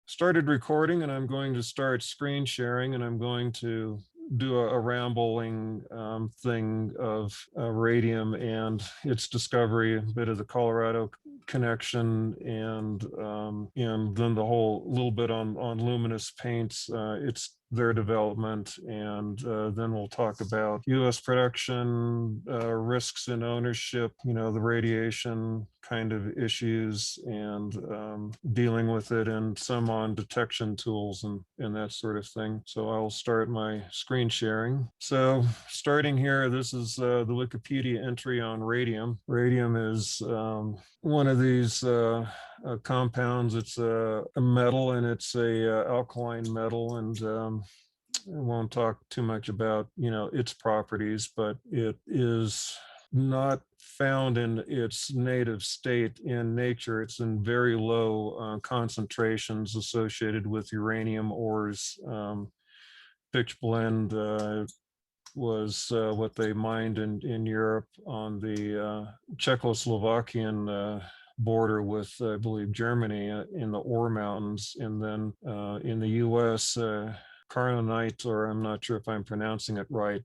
started recording, and I'm going to start screen sharing, and I'm going to do a rambling thing of radium and its discovery, a bit of the Colorado connection, and then the whole little bit on luminous paints, its their development, and then we'll talk about U.S. production, risks in ownership, the radiation kind of issues, and dealing with it, and some on detection tools and that sort of thing. So I'll start my screen sharing. So starting here, this is the Wikipedia entry on radium. Radium is one of these compounds. It's a metal, and it's a alkaline metal, and I won't talk too much about its properties, but it is not found in its native state in nature. It's in very low concentrations associated with uranium ores. Pitch blende was what they mined in Europe on the Czechoslovakian border with, I believe, Germany in the ore mountains. And then in the US, Carnonite, or I'm not sure if I'm pronouncing it right,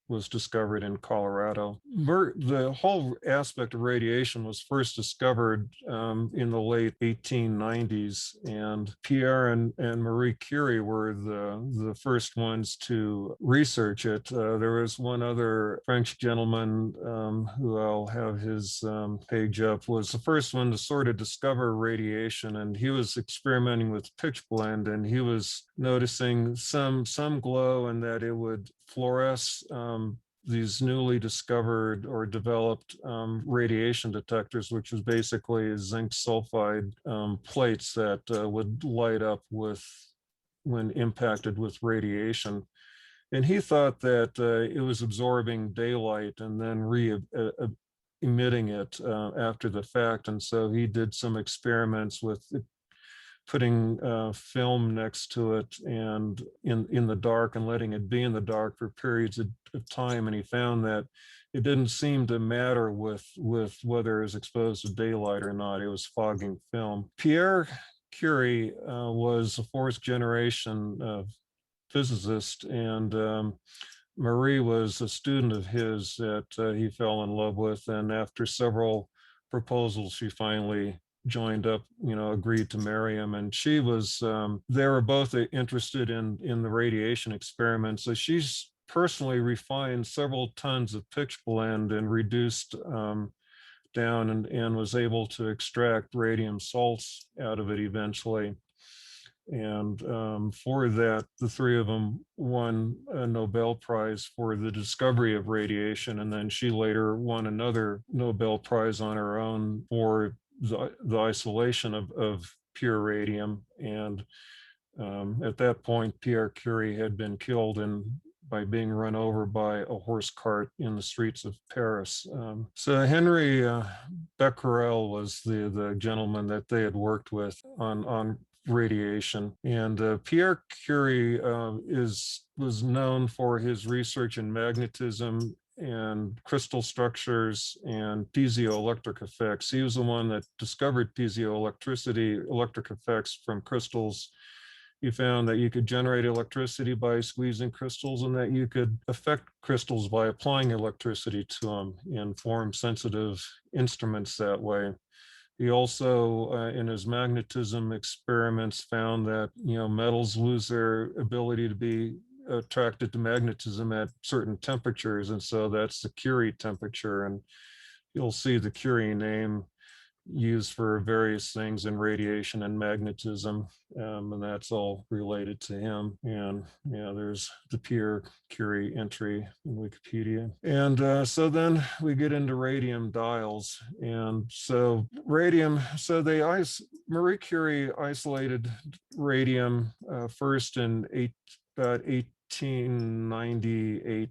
was discovered in Colorado. The whole aspect of radiation was first discovered in the late 1890s, and Pierre and Marie Curie were the first ones to research it. There was one other French gentleman who I'll have his page up, was the first one to sort of discover radiation, and he was experimenting with pitch blende, and he was noticing some glow, and that it would fluoresce these newly discovered or developed radiation detectors, which was basically zinc sulfide plates that would light up when impacted with radiation. And he thought that it was absorbing daylight and then emitting it after the fact. And so he did some experiments with putting film next to it and in the dark, and letting it be in the dark for periods of time. And he found that it didn't seem to matter with whether it was exposed to daylight or not. It was fogging film. Pierre Curie was a fourth generation physicist, and Marie was a student of his that he fell in love with. And after several proposals, she finally joined up, agreed to marry him. And she was, they were both interested in the radiation experiments. So she's personally refined several tons of pitch blende and reduced down and was able to extract radium salts out of it eventually. And for that, the three of them won a Nobel Prize for the discovery of radiation. And then she later won another Nobel Prize on her own for the isolation of pure radium. And at that point, Pierre Curie had been killed by being run over by a horse cart in the streets of Paris. So Henry Becquerel was the gentleman that they had worked with on radiation. And Pierre Curie was known for his research in magnetism and crystal structures and piezoelectric effects. He was the one that discovered electric effects from crystals. He found that you could generate electricity by squeezing crystals, and that you could affect crystals by applying electricity to them and form sensitive instruments that way. He also, in his magnetism experiments, found that metals lose their ability to be attracted to magnetism at certain temperatures, and so that's the Curie temperature. And you'll see the Curie name used for various things in radiation and magnetism, and that's all related to him. And there's the Pierre Curie entry in Wikipedia. And so then we get into radium dials. And so Marie Curie isolated radium first in about 1898,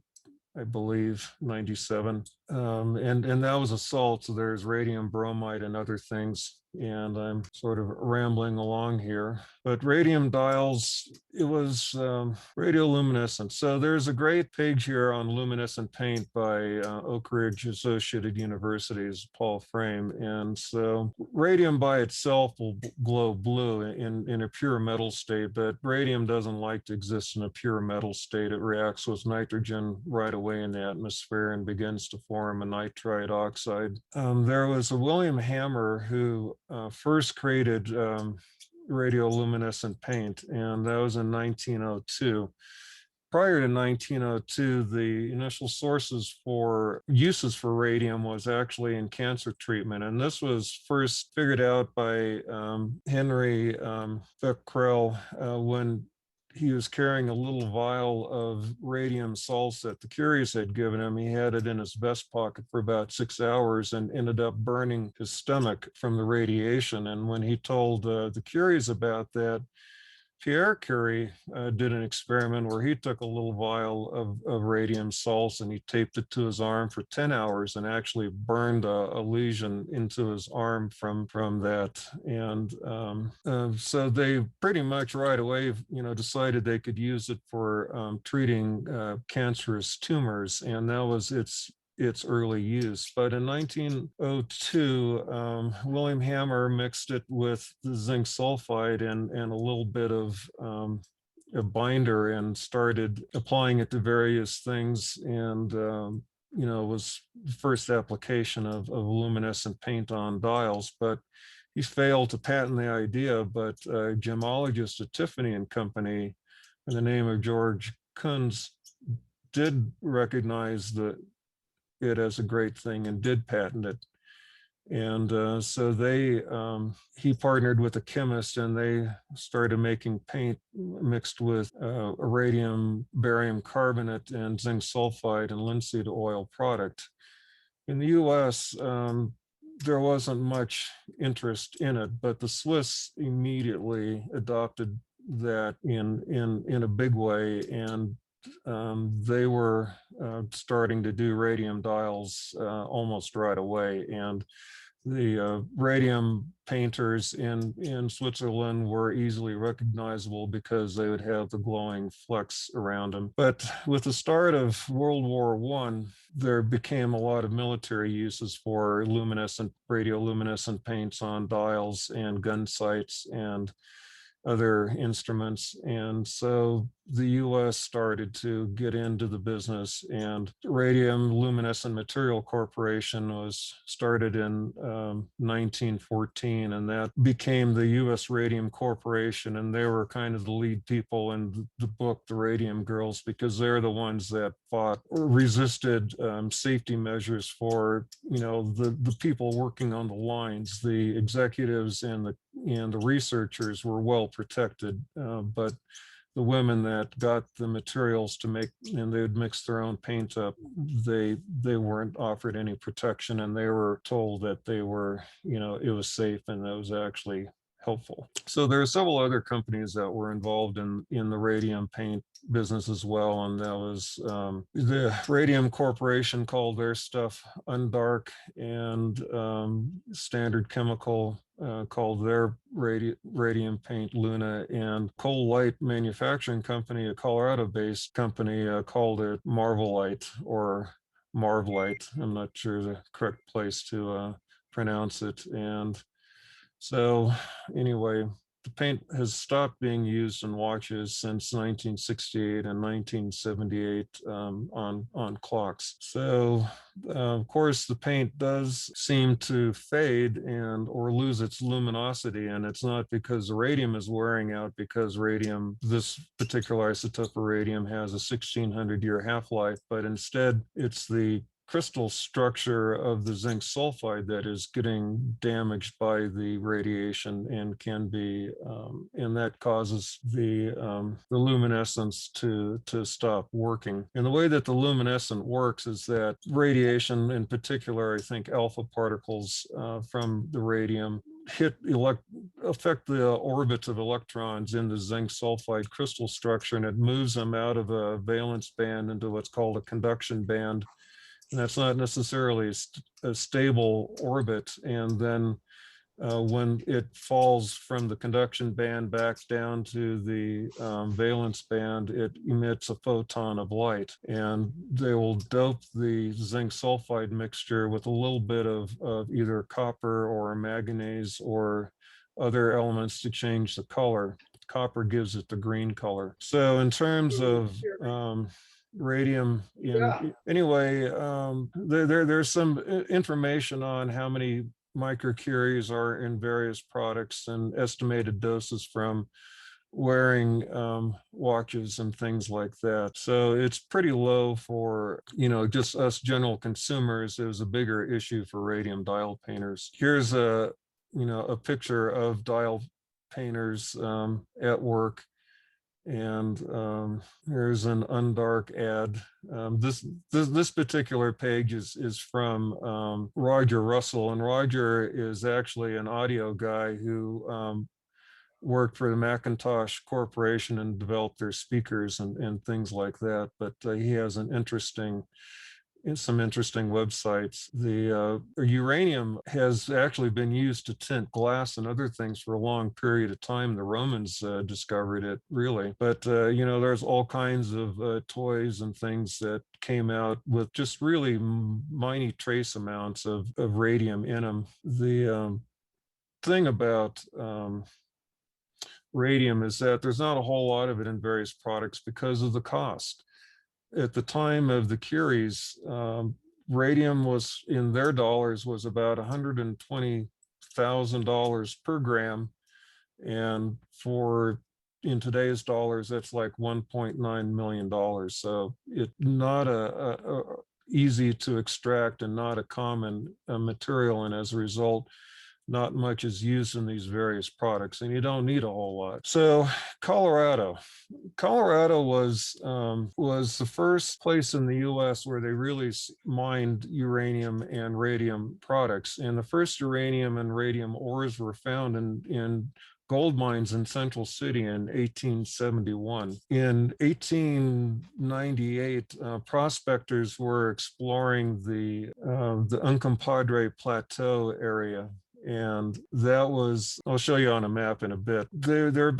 I believe, 97. and that was a salt. So there's radium bromide and other things. And I'm sort of rambling along here. But radium dials, it was radioluminescent. So there's a great page here on luminescent paint by Oak Ridge Associated University's Paul Frame. And so radium by itself will glow blue in a pure metal state, but radium doesn't like to exist in a pure metal state. It reacts with nitrogen right away in the atmosphere and begins to form a nitride oxide. There was a William Hammer who first created radioluminescent paint, and that was in 1902. Prior to 1902, the initial sources for uses for radium was actually in cancer treatment. And this was first figured out by Henry Becquerel when he was carrying a little vial of radium salts that the Curies had given him. He had it in his vest pocket for about 6 hours and ended up burning his stomach from the radiation. And when he told the Curies about that, Pierre Curie did an experiment where he took a little vial of radium salts and he taped it to his arm for 10 hours and actually burned a lesion into his arm from that. And so they pretty much right away, decided they could use it for treating cancerous tumors. And that was its early use. But in 1902, William Hammer mixed it with the zinc sulfide and a little bit of a binder and started applying it to various things. And was the first application of luminescent paint on dials. But he failed to patent the idea, but a gemologist at Tiffany and Company by the name of George Kunz did recognize it as a great thing and did patent it. And so he partnered with a chemist and they started making paint mixed with radium, barium carbonate, and zinc sulfide and linseed oil product. In the US, there wasn't much interest in it, but the Swiss immediately adopted that in a big way, and they were starting to do radium dials almost right away. And the radium painters in Switzerland were easily recognizable because they would have the glowing flecks around them. But with the start of World War I, there became a lot of military uses for radioluminescent paints on dials and gun sights and other instruments. And so the US started to get into the business, and Radium Luminescent Material Corporation was started in 1914, and that became the US Radium Corporation. And they were kind of the lead people in the book, The Radium Girls, because they're the ones that fought or resisted safety measures for, the people working on the lines. The executives and the researchers were well protected, but the women that got the materials to make, and they would mix their own paint up, they weren't offered any protection, and they were told that they were, it was safe and that was actually helpful. So there are several other companies that were involved in the radium paint business as well, and that was the Radium Corporation called their stuff Undark, and Standard Chemical called their radium paint Luna, and Coal Light Manufacturing Company, a Colorado-based company, called it Marvelite or Marvelite. I'm not sure the correct place to pronounce it. And so anyway, the paint has stopped being used in watches since 1968 and 1978 on clocks. So of course, the paint does seem to fade or lose its luminosity, and it's not because the radium is wearing out, because this particular isotope of radium has a 1600-year half-life, but instead it's the crystal structure of the zinc sulfide that is getting damaged by the radiation and can be, and that causes the luminescence to stop working. And the way that the luminescent works is that radiation, in particular, I think alpha particles from the radium, affect the orbits of electrons in the zinc sulfide crystal structure, and it moves them out of a valence band into what's called a conduction band. And that's not necessarily a stable orbit. And then when it falls from the conduction band back down to the valence band, it emits a photon of light. And they will dope the zinc sulfide mixture with a little bit of either copper or manganese or other elements to change the color. Copper gives it the green color. So in terms of radium anyway, there's some information on how many microcuries are in various products and estimated doses from wearing watches and things like that. So it's pretty low for, just us general consumers. It was a bigger issue for radium dial painters. Here's a picture of dial painters at work. And here's an undark ad. This particular page is from Roger Russell, and Roger is actually an audio guy who worked for the Macintosh Corporation and developed their speakers and things like that. But he has some interesting websites. The uranium has actually been used to tint glass and other things for a long period of time. The Romans discovered it, really. But, there's all kinds of toys and things that came out with just really minute trace amounts of radium in them. The thing about radium is that there's not a whole lot of it in various products because of the cost. At the time of the Curies, radium was, in their dollars, was about $120,000 per gram. And in today's dollars, that's like $1.9 million. So it's not a easy to extract and not a common material. And as a result, not much is used in these various products, and you don't need a whole lot. So Colorado was the first place in the U.S. where they really mined uranium and radium products. And the first uranium and radium ores were found in gold mines in Central City in 1871. In 1898, prospectors were exploring the Uncompahgre Plateau area. And that was, I'll show you on a map in a bit. They were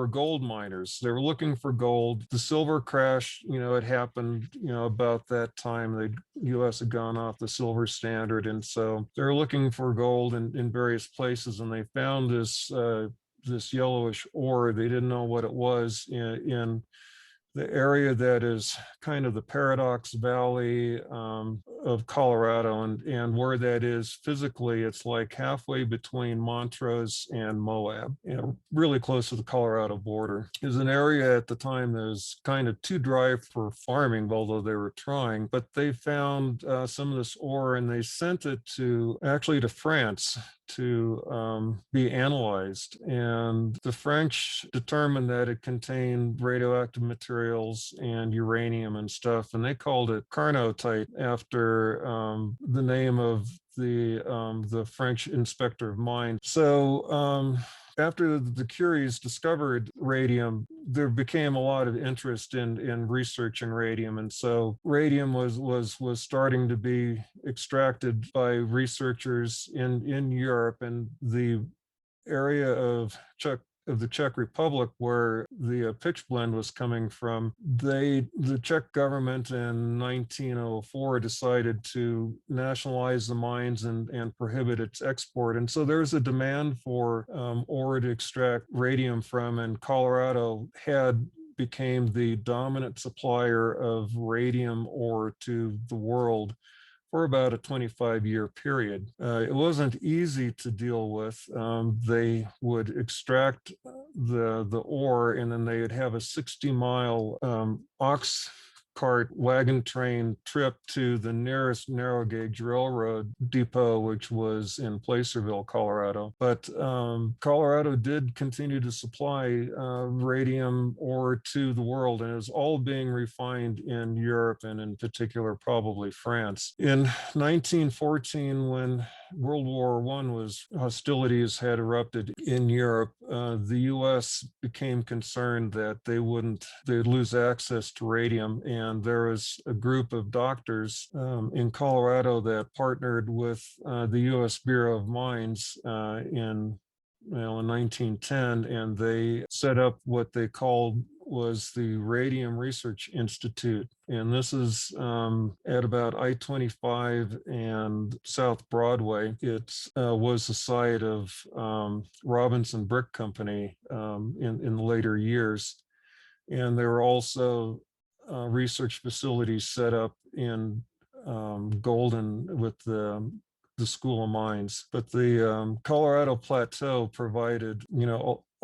gold miners. They were looking for gold. The silver crash, it happened, about that time. The U.S. had gone off the silver standard. And so they're looking for gold in various places. And they found this yellowish ore. They didn't know what it was in the area that is kind of the Paradox Valley of Colorado, and where that is physically, it's like halfway between Montrose and Moab, really close to the Colorado border. Is an area at the time that was kind of too dry for farming, although they were trying, but they found some of this ore and they sent it to France to be analyzed. And the French determined that it contained radioactive materials and uranium and stuff, and they called it carnotite after the name of the French inspector of mines. So after the Curies discovered radium, there became a lot of interest in researching radium. And so radium was starting to be extracted by researchers in Europe, and the area of the Czech Republic where the pitch blende was coming from, the Czech government in 1904 decided to nationalize the mines and prohibit its export. And so there's a demand for ore to extract radium from, and Colorado became the dominant supplier of radium ore to the world for about a 25-year period. It wasn't easy to deal with. They would extract the ore, and then they would have a 60-mile ox cart wagon train trip to the nearest narrow gauge railroad depot, which was in Placerville, Colorado. But Colorado did continue to supply radium ore to the world, and it was all being refined in Europe, and in particular, probably France. In 1914, when World War hostilities had erupted in Europe, the US became concerned that they'd lose access to radium. And there was a group of doctors in Colorado that partnered with the US Bureau of Mines in 1910, and they set up what they called was the Radium Research Institute. And this is at about I-25 and South Broadway. It was the site of Robinson Brick Company in later years. And there were also research facilities set up in Golden with the School of Mines. But the Colorado Plateau provided,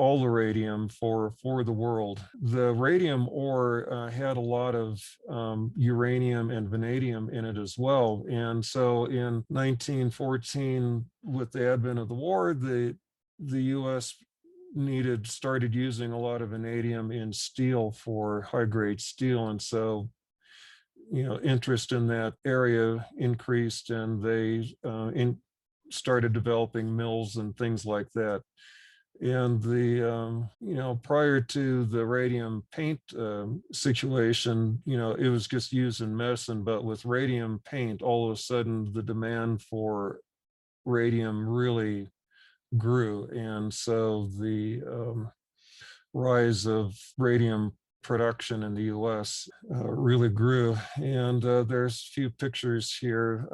all the radium for the world. The radium ore had a lot of uranium and vanadium in it as well. And so in 1914, with the advent of the war, the US started using a lot of vanadium in steel for high-grade steel. And so interest in that area increased, and they started developing mills and things like that. And prior to the radium paint situation, it was just used in medicine. But with radium paint, all of a sudden the demand for radium really grew, and so the rise of radium production in the US really grew. And there's a few pictures here.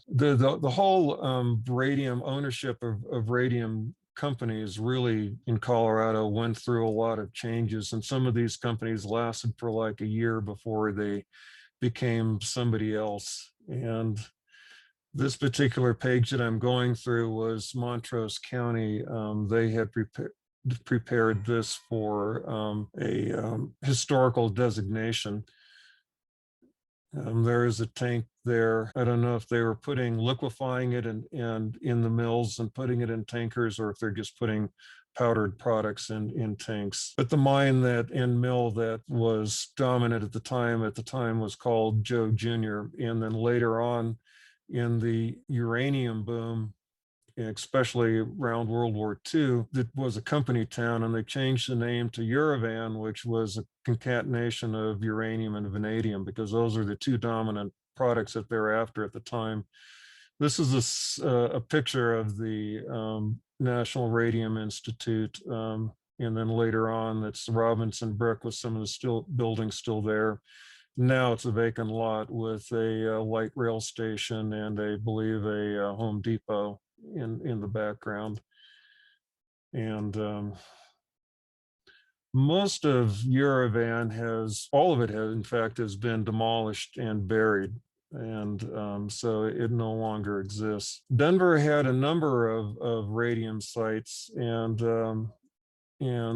The whole radium ownership of radium companies really in Colorado went through a lot of changes, and some of these companies lasted for like a year before they became somebody else. And this particular page that I'm going through was Montrose County. They had prepared this for a historical designation. There is a tank there. I don't know if they were liquefying it and in the mills and putting it in tankers, or if they're just putting powdered products in tanks. But the mine and mill that was dominant at the time was called Joe Jr. And then later on in the uranium boom, especially around World War II, it was a company town, and they changed the name to Uravan, which was a concatenation of uranium and vanadium, because those are the two dominant products that they're after at the time. This is a picture of the National Radium Institute. And then later on, it's Robinson Brick with some of the buildings still there. Now it's a vacant lot with a light rail station and I believe a Home Depot in the background. And most of Uravan all of it in fact has been demolished and buried. And so it no longer exists. Denver had a number of radium sites, and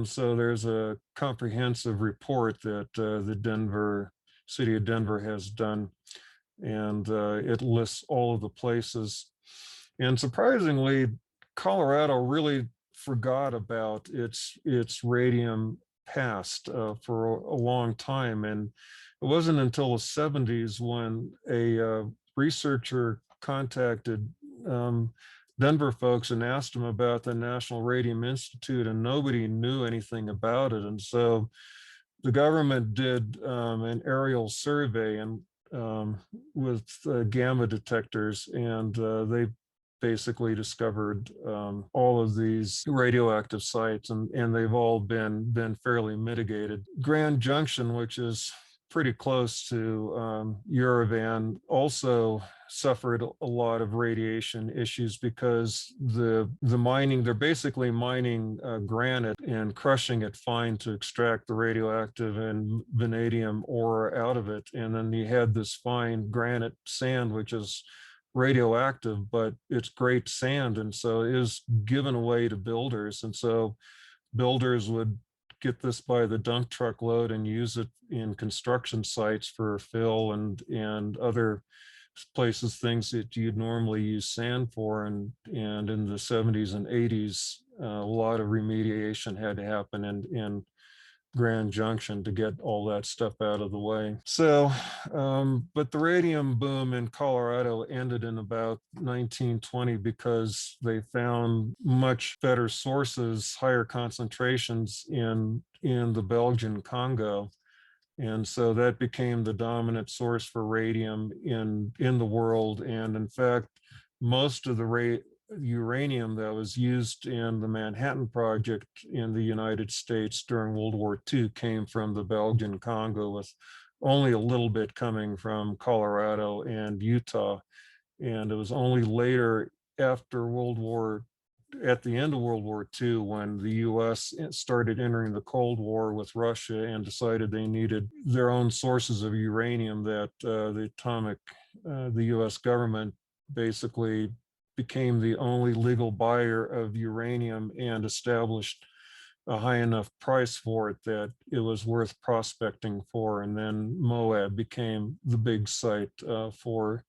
so there's a comprehensive report that the city of Denver has done, and it lists all of the places. And surprisingly, Colorado really forgot about its radium past for a long time. And it wasn't until the 70s when a researcher contacted Denver folks and asked them about the National Radium Institute, and nobody knew anything about it. And so the government did an aerial survey and with gamma detectors, and they basically discovered all of these radioactive sites, and they've all been fairly mitigated. Grand Junction, which is pretty close to Uravan, also suffered a lot of radiation issues because the mining, they're basically mining granite and crushing it fine to extract the radioactive and vanadium ore out of it. And then you had this fine granite sand, which is radioactive, but it's great sand. And so it is given away to builders. And so builders would get this by the dump truck load and use it in construction sites for fill and other places, things that you'd normally use sand for. And in the 70s and 80s, a lot of remediation had to happen in Grand Junction to get all that stuff out of the way. So, but the radium boom in Colorado ended in about 1920 because they found much better sources, higher concentrations in the Belgian Congo. And so that became the dominant source for radium in the world. And in fact, most of the uranium that was used in the Manhattan Project in the United States during World War II came from the Belgian Congo, with only a little bit coming from Colorado and Utah. And it was only later, after at the end of World War II, when the US started entering the Cold War with Russia and decided they needed their own sources of uranium, that the US government basically became the only legal buyer of uranium and established a high enough price for it that it was worth prospecting for. And then Moab became the big site for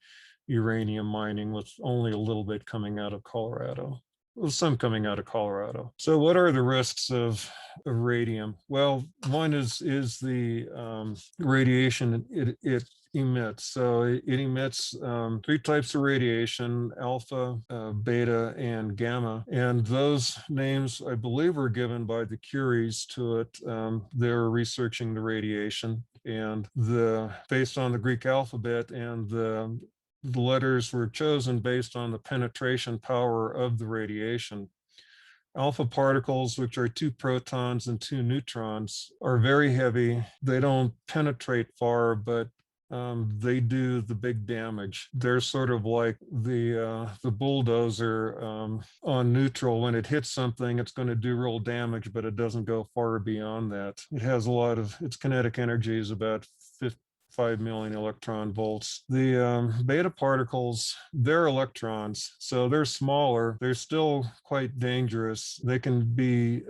uranium mining, with only a little bit coming out of Colorado. Well, some coming out of Colorado. So what are the risks of radium? Well, one is the radiation it emits. So it emits three types of radiation: alpha, beta, and gamma. And those names, I believe, were given by the Curies to it. They were researching the radiation, and based on the Greek alphabet, and the letters were chosen based on the penetration power of the radiation. Alpha particles, which are 2 protons and 2 neutrons, are very heavy. They don't penetrate far, but they do the big damage. They're sort of like the bulldozer on neutral. When it hits something, it's going to do real damage, but it doesn't go far beyond that. It has its kinetic energy is about 5 million electron volts. The beta particles, they're electrons, so they're smaller. They're still quite dangerous. They can be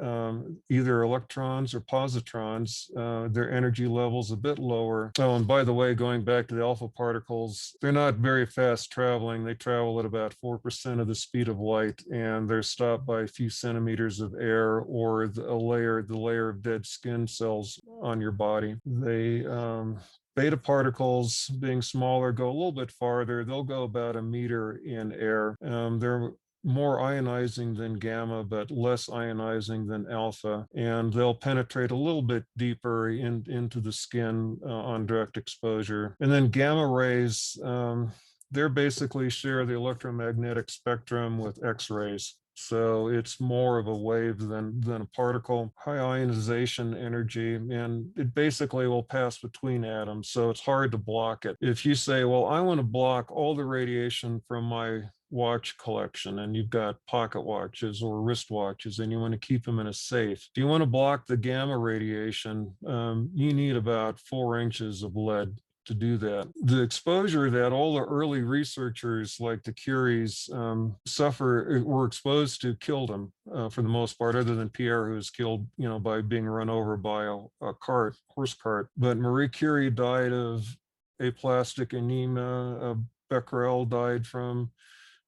either electrons or positrons. Their energy level's a bit lower. Oh, and by the way, going back to the alpha particles, they're not very fast traveling. They travel at about 4% of the speed of light, and they're stopped by a few centimeters of air or the layer of dead skin cells on your body. Beta particles, being smaller, go a little bit farther. They'll go about 1 meter in air. They're more ionizing than gamma, but less ionizing than alpha. And they'll penetrate a little bit deeper into the skin on direct exposure. And then gamma rays, they're basically share the electromagnetic spectrum with X-rays. So it's more of a wave than a particle. High ionization energy, and it basically will pass between atoms, so it's hard to block it. If you say, well, I want to block all the radiation from my watch collection, and you've got pocket watches or wrist watches, and you want to keep them in a safe. If you want to block the gamma radiation, you need about 4 inches of lead to do that. The exposure that all the early researchers like the Curies were exposed to killed them for the most part, other than Pierre, who was killed, by being run over by a horse cart. But Marie Curie died of aplastic anemia. Becquerel died from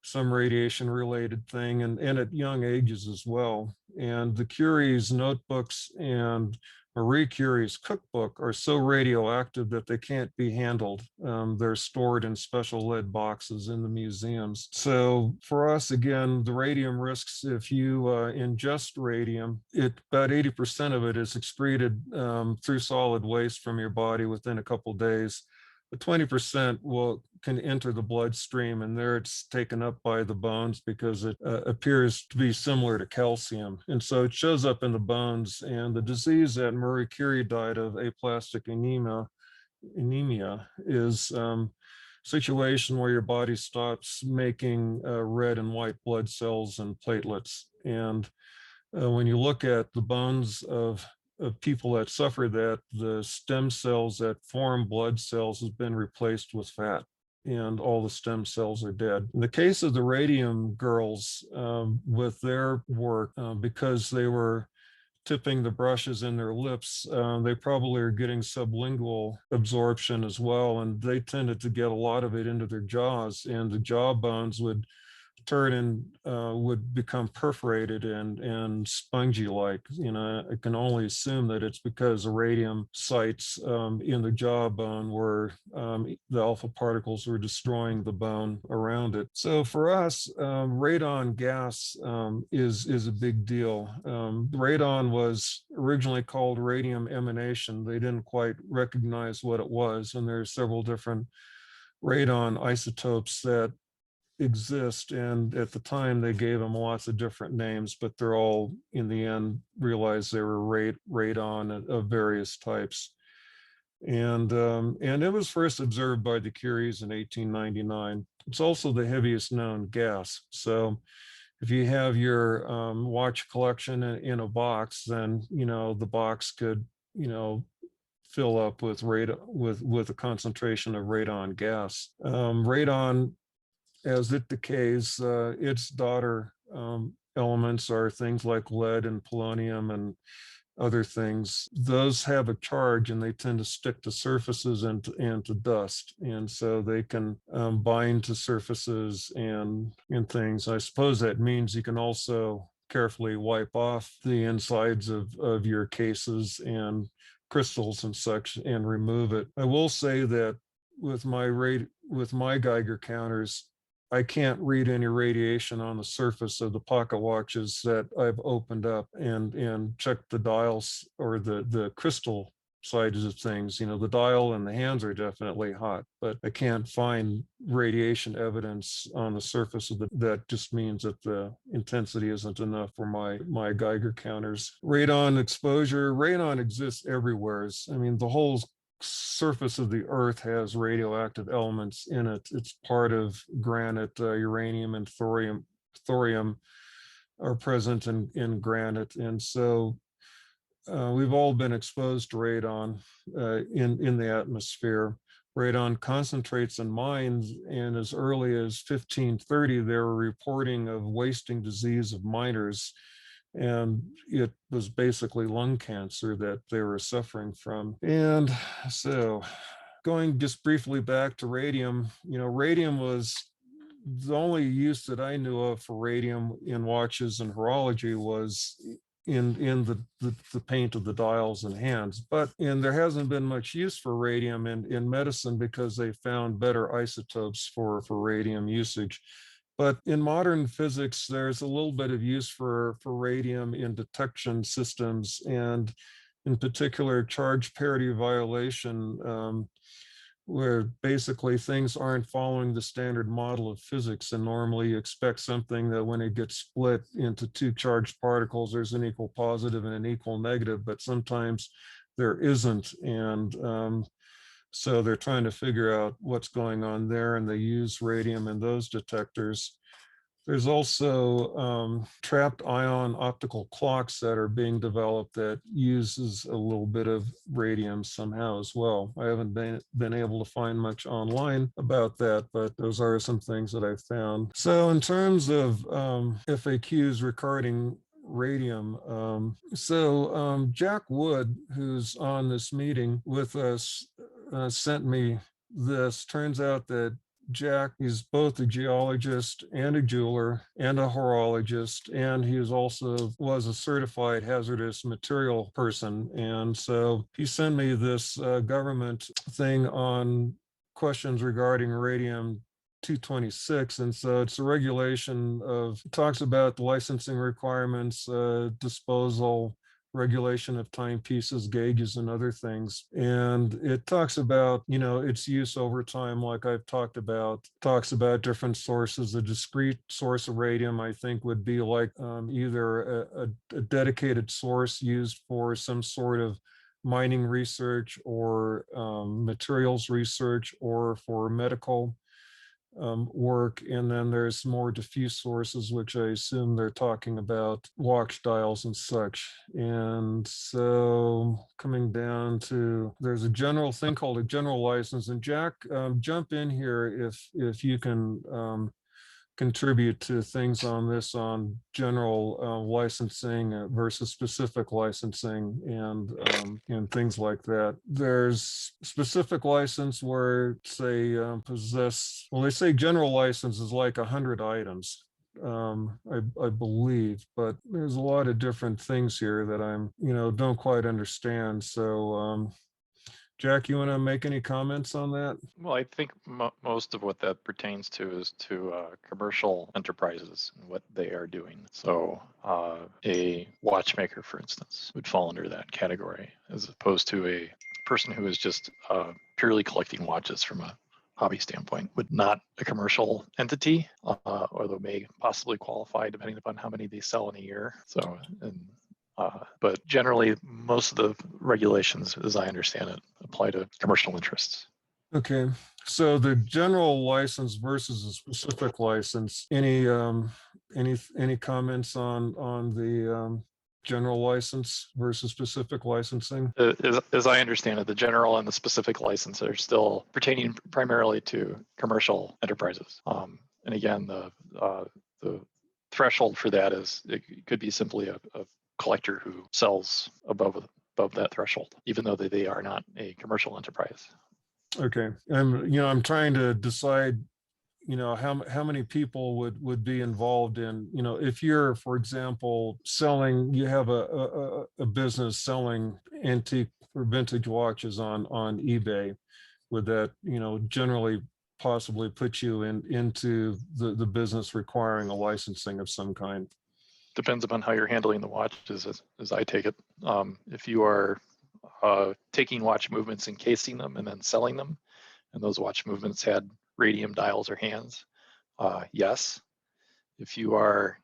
some radiation related thing, and at young ages as well. And the Curie's notebooks and Marie Curie's cookbook are so radioactive that they can't be handled. They're stored in special lead boxes in the museums. So for us, again, the radium risks, if you ingest radium, about 80% of it is excreted through solid waste from your body within a couple of days. But 20% can enter the bloodstream, and there it's taken up by the bones because it appears to be similar to calcium. And so it shows up in the bones. And the disease that Marie Curie died of, aplastic anemia, is a situation where your body stops making red and white blood cells and platelets. And when you look at the bones of people that suffer that, the stem cells that form blood cells has been replaced with fat, and all the stem cells are dead. In the case of the radium girls, with their work, because they were tipping the brushes in their lips, they probably are getting sublingual absorption as well, and they tended to get a lot of it into their jaws, and the jaw bones would turn would become perforated and spongy like. I can only assume that it's because the radium sites in the jawbone were the alpha particles were destroying the bone around it. So for us, radon gas is a big deal. Radon was originally called radium emanation. They didn't quite recognize what it was, and there's several different radon isotopes that exist, and at the time they gave them lots of different names, but they're all in the end realized they were radon of various types. And it was first observed by the Curies in 1899. It's also the heaviest known gas. So if you have your watch collection in a box, then the box could fill up with with a concentration of radon gas. Radon, as it decays, its daughter elements are things like lead and polonium and other things. Those have a charge and they tend to stick to surfaces and to dust. And so they can bind to surfaces and things. I suppose that means you can also carefully wipe off the insides of your cases and crystals and such and remove it. I will say that with my Geiger counters, I can't read any radiation on the surface of the pocket watches that I've opened up and checked the dials or the crystal sides of things. The dial and the hands are definitely hot, but I can't find radiation evidence on the surface of that just means that the intensity isn't enough for my Geiger counters. Radon exposure, radon exists everywhere. I mean, the whole surface of the earth has radioactive elements in it. It's part of granite. Uranium and thorium are present in granite, and so we've all been exposed to radon in the atmosphere. Radon concentrates in mines, and as early as 1530 they were reporting of wasting disease of miners, and it was basically lung cancer that they were suffering from. And so going just briefly back to radium, radium was the only use that I knew of for radium in watches and horology was in the paint of the dials and hands. And there hasn't been much use for radium in medicine because they found better isotopes for radium usage. But in modern physics, there's a little bit of use for radium in detection systems, and in particular, charge parity violation, where basically things aren't following the standard model of physics. And normally you expect something that when it gets split into two charged particles, there's an equal positive and an equal negative, but sometimes there isn't. And so they're trying to figure out what's going on there, and they use radium in those detectors. There's also trapped ion optical clocks that are being developed that uses a little bit of radium somehow as well. I haven't been able to find much online about that, but those are some things that I've found. So in terms of FAQs regarding radium, Jack Wood, who's on this meeting with us, sent me this. Turns out that Jack is both a geologist and a jeweler and a horologist, and he was a certified hazardous material person. And so he sent me this government thing on questions regarding radium 226. And so it's a regulation talks about the licensing requirements, disposal, regulation of timepieces, gauges, and other things. And it talks about, its use over time, like I've talked about, talks about different sources. A discrete source of radium, I think, would be like either a dedicated source used for some sort of mining research or materials research or for medical work. And then there's more diffuse sources, which I assume they're talking about watch dials and such. And so coming down to, there's a general thing called a general license. And Jack, jump in here if you can contribute to things on this, on general licensing versus specific licensing and things like that. There's specific license where, say, they say general license is like 100 items. I believe, but there's a lot of different things here that I'm, don't quite understand. So, Jack, you want to make any comments on that? Well, I think most of what that pertains to is to commercial enterprises and what they are doing. So a watchmaker, for instance, would fall under that category, as opposed to a person who is just purely collecting watches from a hobby standpoint. Would not a commercial entity, although may possibly qualify depending upon how many they sell in a year. So, but generally, most of the regulations, as I understand it, apply to commercial interests. Okay, so the general license versus a specific license. Any comments on the general license versus specific licensing? As I understand it, the general and the specific license are still pertaining primarily to commercial enterprises. And again, the threshold for that is it could be simply a collector who sells above that threshold, even though they are not a commercial enterprise. Okay, and I'm trying to decide, how many people would be involved in, if you're, for example, selling, you have a business selling antique or vintage watches on eBay, would that, generally possibly put you into the business requiring a licensing of some kind? Depends upon how you're handling the watches, as I take it. If you are taking watch movements, encasing them, and then selling them, and those watch movements had radium dials or hands, yes. If you are,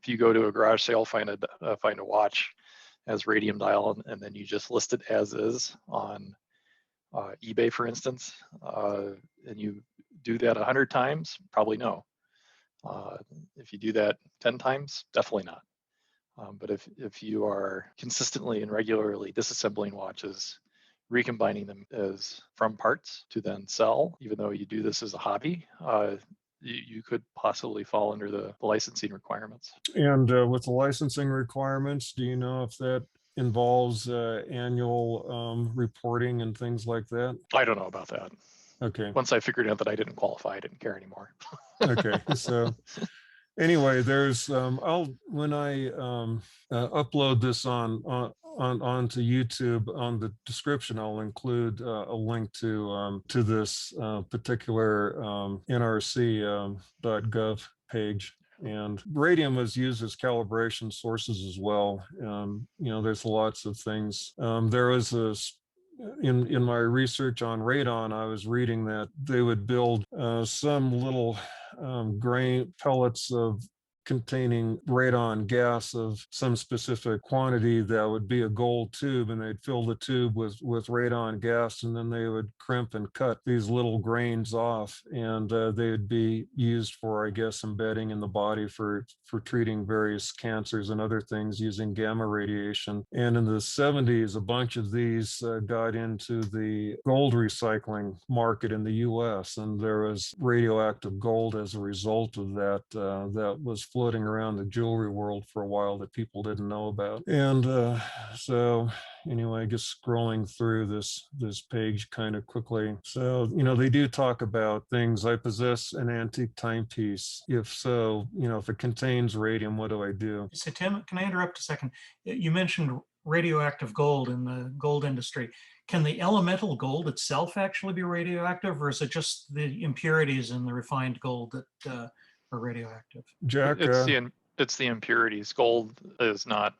if you go to a garage sale, find a watch as radium dial, and then you just list it as is on eBay, for instance, and you do that 100 times, probably no. If you do that 10 times, definitely not. But if you are consistently and regularly disassembling watches, recombining them as from parts to then sell, even though you do this as a hobby, you could possibly fall under the licensing requirements. And with the licensing requirements, do you know if that involves annual reporting and things like that? I don't know about that. Okay. Once I figured out that I didn't qualify, I didn't care anymore. Okay, so anyway, there's when I upload this onto YouTube, on the description, I'll include a link to this particular NRC.gov page. And radium was used as calibration sources as well. There's lots of things. There was in my research on radon, I was reading that they would build some little grain pellets of containing radon gas of some specific quantity that would be a gold tube, and they'd fill the tube with radon gas, and then they would crimp and cut these little grains off, and they would be used for, I guess, embedding in the body for treating various cancers and other things using gamma radiation. And in the 70s, a bunch of these got into the gold recycling market in the US, and there was radioactive gold as a result of that that was floating around the jewelry world for a while that people didn't know about. And so anyway, just scrolling through this page kind of quickly. So, they do talk about things. I possess an antique timepiece. If so, if it contains radium, what do I do? So Tim, can I interrupt a second? You mentioned radioactive gold in the gold industry. Can the elemental gold itself actually be radioactive, or is it just the impurities in the refined gold that are radioactive? Jack? It's the impurities. Gold is not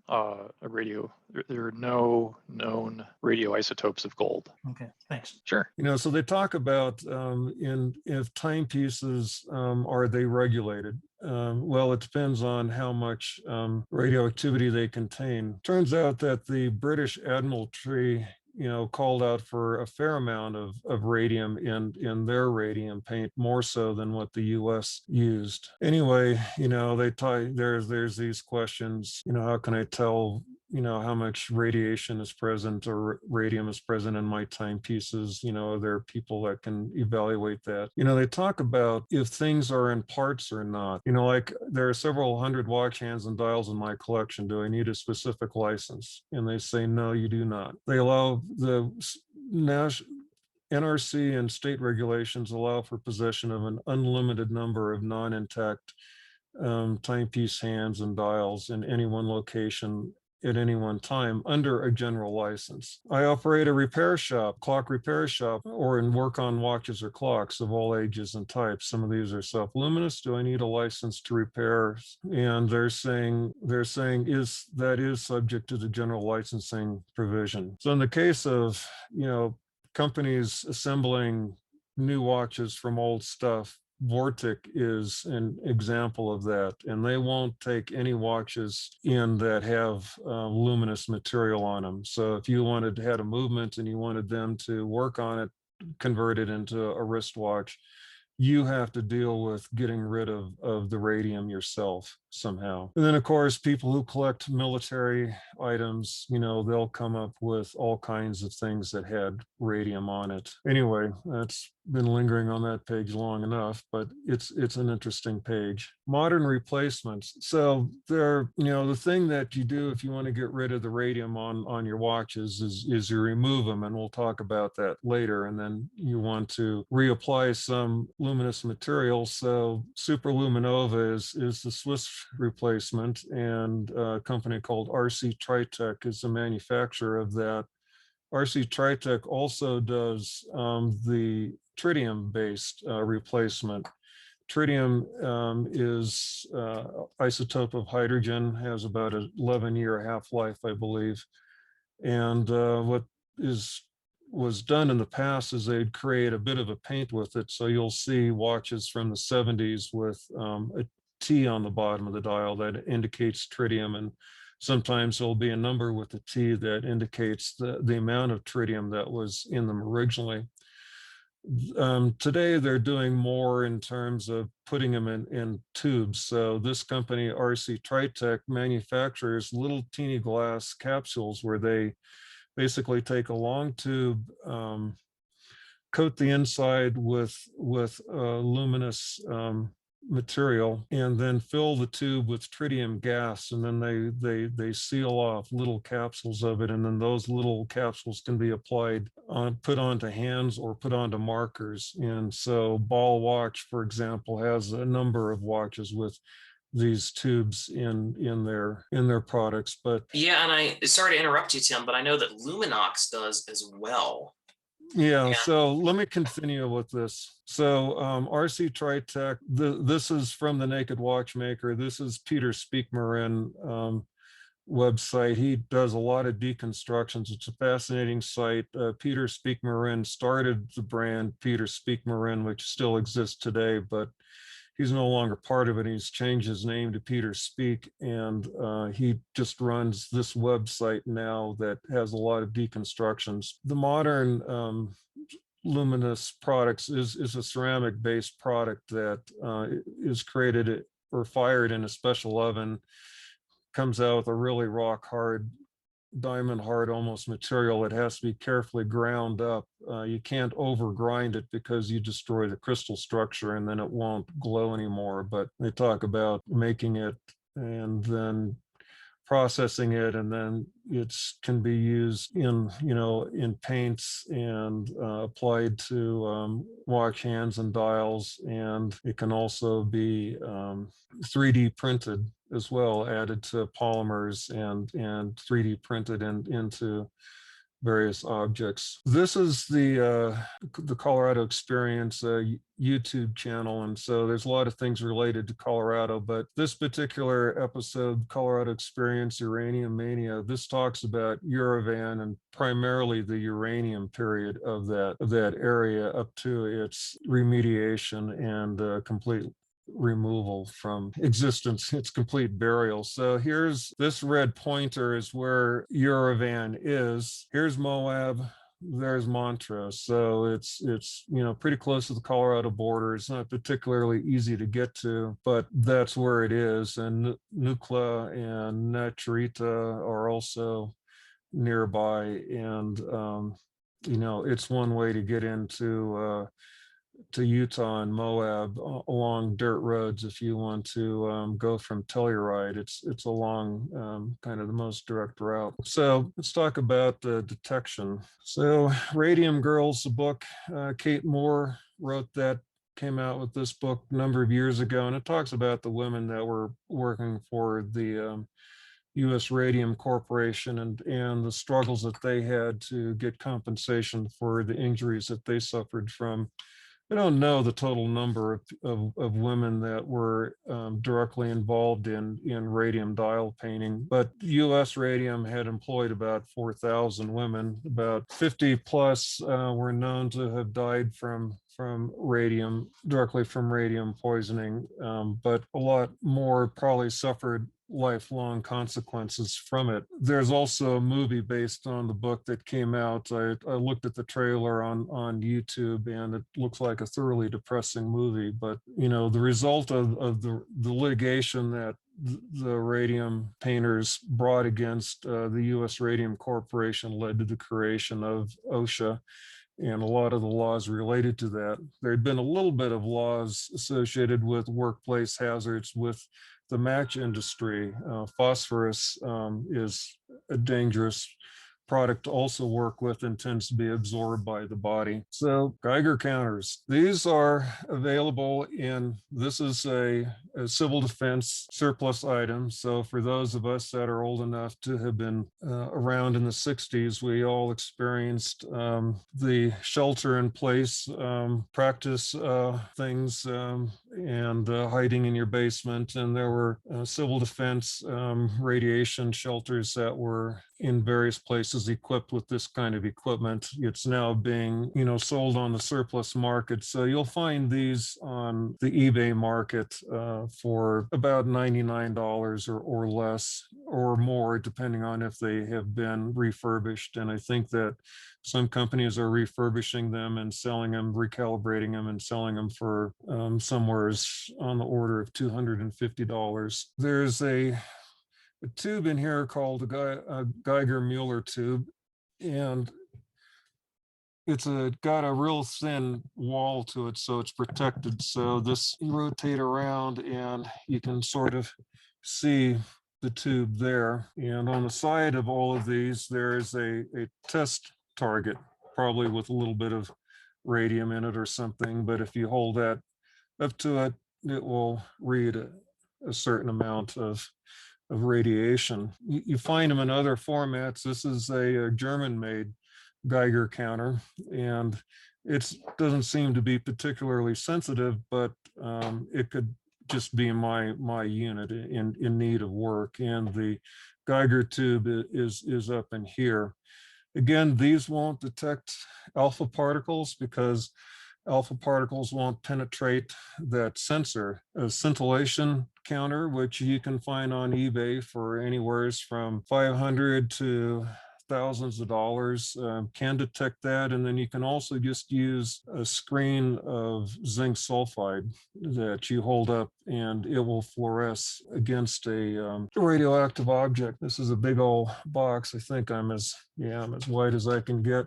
a radio. There are no known radioisotopes of gold. Okay, thanks. Sure. So they talk about if timepieces, are they regulated? Well, it depends on how much radioactivity they contain. Turns out that the British Admiralty called out for a fair amount of radium in their radium paint, more so than what the US used. Anyway, there's these questions, how can I tell, how much radiation is present or radium is present in my timepieces? There are people that can evaluate that. They talk about if things are in parts or not. Like there are several hundred watch hands and dials in my collection. Do I need a specific license? And they say, no, you do not. They allow the NRC and state regulations allow for possession of an unlimited number of non-intact timepiece hands and dials in any one location at any one time under a general license. I operate a repair shop, clock repair shop, or and work on watches or clocks of all ages and types. Some of these are self-luminous. Do I need a license to repair? And they're saying that is subject to the general licensing provision. So in the case of, companies assembling new watches from old stuff, Vortic is an example of that, and they won't take any watches in that have luminous material on them. So if you had a movement and you wanted them to work on it, convert it into a wristwatch, you have to deal with getting rid of the radium yourself somehow. And then of course, people who collect military items, they'll come up with all kinds of things that had radium on it. Anyway, that's been lingering on that page long enough, but it's an interesting page. Modern replacements. So the thing that you do if you want to get rid of the radium on your watches is you remove them, and we'll talk about that later. And then you want to reapply some luminous material. So Superluminova is the Swiss replacement, and a company called RC Tritech is the manufacturer of that. RC Tritech also does the tritium-based replacement. Tritium is isotope of hydrogen, has about an 11-year half-life, I believe. And what was done in the past is they'd create a bit of a paint with it. So you'll see watches from the 70s with a T on the bottom of the dial that indicates tritium, and sometimes there'll be a number with a T that indicates the amount of tritium that was in them originally. Today, they're doing more in terms of putting them in tubes. So this company, RC Tritech, manufactures little teeny glass capsules where they basically take a long tube, coat the inside with luminous material, and then fill the tube with tritium gas, and then they seal off little capsules of it, and then those little capsules can be put onto hands or put onto markers. And so Ball watch, for example, has a number of watches with these tubes in their products. But yeah, and I sorry to interrupt you, Tim, but I know that Luminox does as well. Yeah, so let me continue with this. So RC Tritech, this is from the Naked Watchmaker. This is Peter Speakmarin website. He does a lot of deconstructions. It's a fascinating site. Peter Speakmarin started the brand Peter Speakmarin, which still exists today, but he's no longer part of it. He's changed his name to Peter Speak, and he just runs this website now that has a lot of deconstructions. The modern luminous products is a ceramic-based product that is created or fired in a special oven, comes out with a really rock hard, diamond hard almost material. It has to be carefully ground up. You can't over grind it because you destroy the crystal structure and then it won't glow anymore. But they talk about making it and then processing it, and then it can be used in paints and applied to watch hands and dials, and it can also be 3D printed as well, added to polymers and 3D printed into various objects. This is the Colorado Experience YouTube channel, and so there's a lot of things related to Colorado, but this particular episode, Colorado Experience Uranium Mania, this talks about Uravan and primarily the uranium period of that area up to its remediation and complete removal from existence, its complete burial. So here's this red pointer is where Uravan is. Here's Moab, there's Montrose. So it's pretty close to the Colorado border. It's not particularly easy to get to, but that's where it is. And Nukla and Naturita are also nearby, and it's one way to get into to Utah and Moab along dirt roads if you want to go from Telluride. It's along kind of the most direct route. So let's talk about detection. So Radium Girls, the book, Kate Moore wrote that came out with this book a number of years ago, and it talks about the women that were working for the U.S. Radium Corporation and the struggles that they had to get compensation for the injuries that they suffered from. I don't know the total number of women that were directly involved in radium dial painting, but U.S. Radium had employed about 4,000 women. About 50 plus were known to have died from radium, directly from radium poisoning, but a lot more probably suffered lifelong consequences from it. There's also a movie based on the book that came out. I looked at the trailer on YouTube, and it looks like a thoroughly depressing movie. But you know, the result of the litigation that the radium painters brought against the U.S. Radium Corporation led to the creation of OSHA and a lot of the laws related to that. There had been a little bit of laws associated with workplace hazards with the match industry. Phosphorus is a dangerous product to also work with and tends to be absorbed by the body. So Geiger counters, these are available this is a civil defense surplus item. So for those of us that are old enough to have been around in the 60s, we all experienced the shelter in place practice things and hiding in your basement. And there were civil defense radiation shelters that were in various places equipped with this kind of equipment. It's now being, sold on the surplus market. So you'll find these on the eBay market for about $99 or less or more, depending on if they have been refurbished. And I think that some companies are refurbishing them and selling them, recalibrating them and selling them for somewhere on the order of $250. There's a tube in here called a Geiger Muller tube, and it's got a real thin wall to it, so it's protected. So this, you rotate around and you can sort of see the tube there. And on the side of all of these, there is a test target, probably with a little bit of radium in it or something. But if you hold that up to it, it will read a certain amount of radiation. You find them in other formats. This is a German-made Geiger counter, and it doesn't seem to be particularly sensitive, but it could just be my unit in need of work. And the Geiger tube is up in here. Again, these won't detect alpha particles because alpha particles won't penetrate that sensor. A scintillation counter, which you can find on eBay for anywhere from $500 to thousands of dollars, can detect that. And then you can also just use a screen of zinc sulfide that you hold up and it will fluoresce against a radioactive object. This is a big old box. I think I'm as wide as I can get.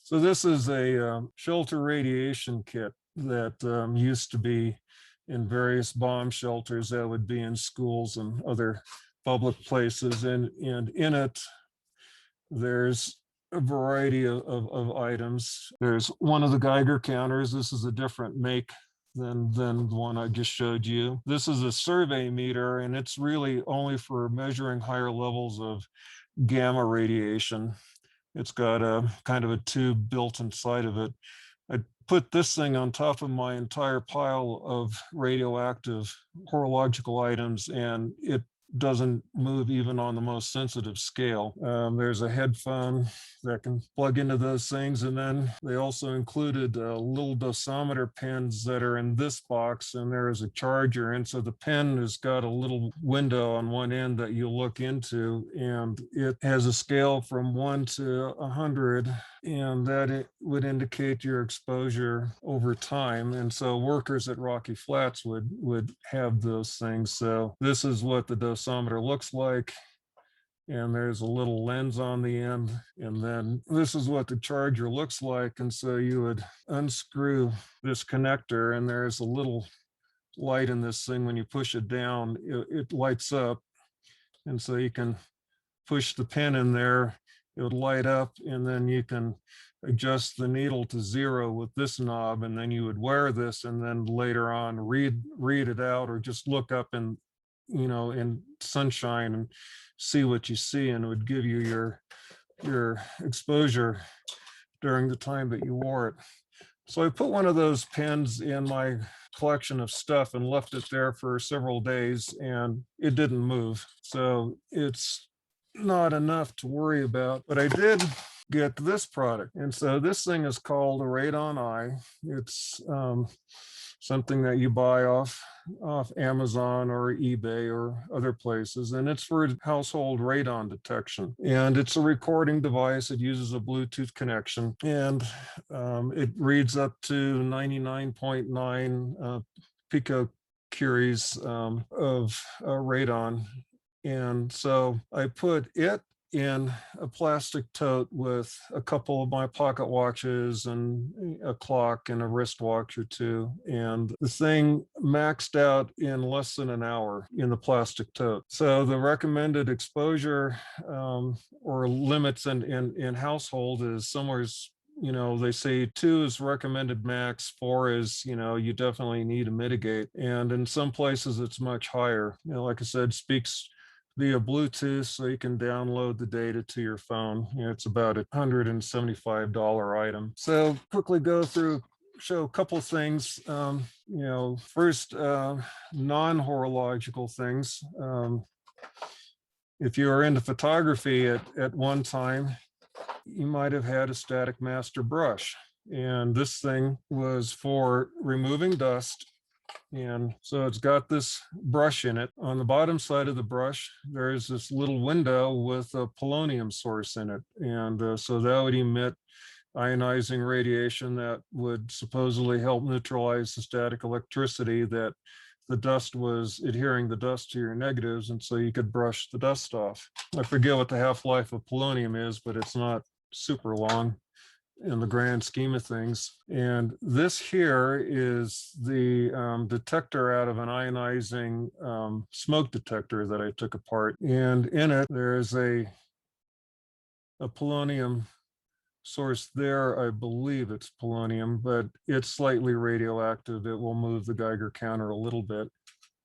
So this is a shelter radiation kit that used to be in various bomb shelters that would be in schools and other public places. And in it, there's a variety of items. There's one of the Geiger counters. This is a different make than the one I just showed you. This is a survey meter, and it's really only for measuring higher levels of gamma radiation. It's got a kind of a tube built inside of it. I put this thing on top of my entire pile of radioactive horological items, and it doesn't move even on the most sensitive scale. There's a headphone that can plug into those things. And then they also included little dosometer pins that are in this box, and there is a charger. And so the pen has got a little window on one end that you look into, and it has a scale from 1 to 100, and that it would indicate your exposure over time. And so workers at Rocky Flats would have those things. So this is what the dosometer looks like. And there's a little lens on the end. And then this is what the charger looks like. And so you would unscrew this connector, and there's a little light in this thing. When you push it down, it lights up. And so you can push the pin in there, it would light up, and then you can adjust the needle to 0 with this knob, and then you would wear this, and then later on read it out, or just look up in, in sunshine and see what you see, and it would give you your exposure during the time that you wore it. So I put one of those pens in my collection of stuff and left it there for several days, and it didn't move. So it's not enough to worry about, but I did get this product. And so this thing is called a Radon Eye. It's something that you buy off Amazon or eBay or other places, and it's for household radon detection. And it's a recording device. It uses a Bluetooth connection, and it reads up to 99.9 picocuries of radon. And so I put it in a plastic tote with a couple of my pocket watches and a clock and a wristwatch or two. And the thing maxed out in less than an hour in the plastic tote. So the recommended exposure or limits in household is somewhere, they say 2 is recommended max, 4 is, you definitely need to mitigate. And in some places it's much higher. Like I said, speaks via Bluetooth, so you can download the data to your phone. It's about a $175 item. So quickly go through, show a couple things. First, non-horological things. If you are into photography at one time, you might have had a static master brush. And this thing was for removing dust. And so it's got this brush in it. On the bottom side of the brush, there's this little window with a polonium source in it. And so that would emit ionizing radiation that would supposedly help neutralize the static electricity that the dust was adhering the dust to your negatives. And so you could brush the dust off. I forget what the half-life of polonium is, but it's not super long in the grand scheme of things. And this here is the detector out of an ionizing smoke detector that I took apart. And in it, there's a polonium source there. I believe it's polonium, but it's slightly radioactive. It will move the Geiger counter a little bit.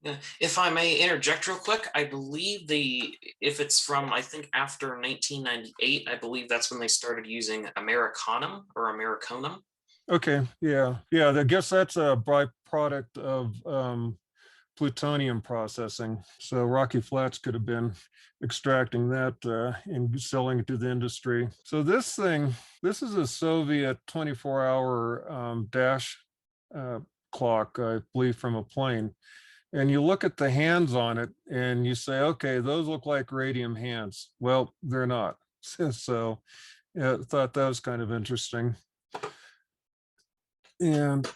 Yeah. If I may interject real quick, I believe if it's from, I think after 1998, I believe that's when they started using Americanum or Americonum. Okay, yeah. I guess that's a byproduct of plutonium processing. So Rocky Flats could have been extracting that and selling it to the industry. So this is a Soviet 24-hour dash clock, I believe, from a plane. And you look at the hands on it and you say, okay, those look like radium hands. Well, they're not. So yeah, I thought that was kind of interesting. And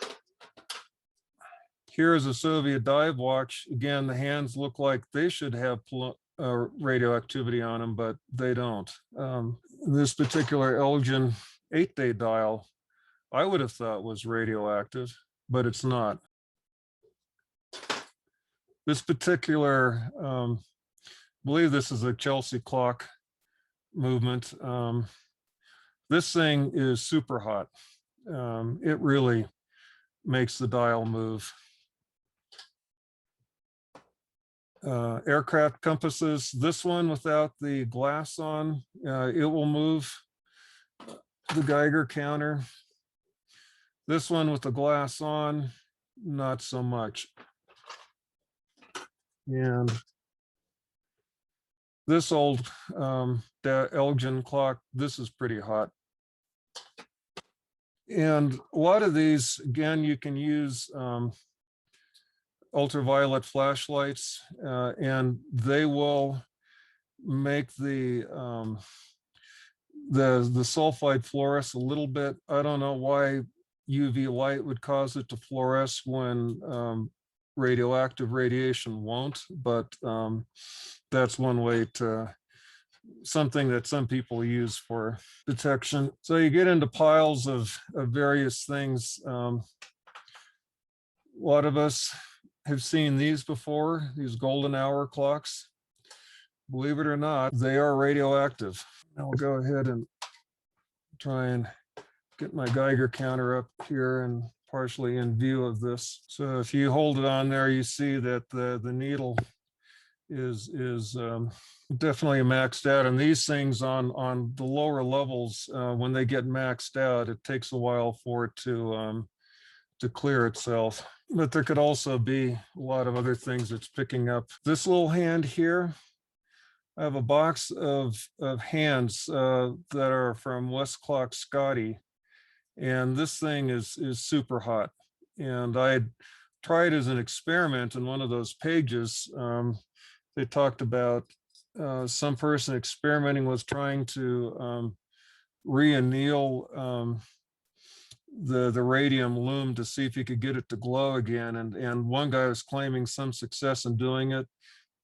here's a Soviet dive watch. Again, the hands look like they should have radioactivity on them, but they don't. This particular Elgin 8-day dial, I would have thought was radioactive, but it's not. This particular, I believe this is a Chelsea clock movement. This thing is super hot. It really makes the dial move. Aircraft compasses, this one without the glass on, it will move the Geiger counter. This one with the glass on, not so much. And this old Elgin clock, this is pretty hot. And a lot of these, again, you can use ultraviolet flashlights, and they will make the sulfide fluoresce a little bit. I don't know why UV light would cause it to fluoresce when radioactive radiation won't, but that's one way to, something that some people use for detection. So you get into piles of various things. A lot of us have seen these before, these golden hour clocks. believe it or not, they are radioactive. I'll go ahead and try and get my Geiger counter up here and partially in view of this. So if you hold it on there, you see that the needle is definitely maxed out. And these things on the lower levels, when they get maxed out, it takes a while for it to clear itself. But there could also be a lot of other things it's picking up. This little hand here, I have a box of hands that are from West Clock Scotty, and this thing is super hot. And I tried as an experiment in one of those pages. They talked about some person experimenting was trying to re-anneal the radium loom to see if he could get it to glow again. And one guy was claiming some success in doing it.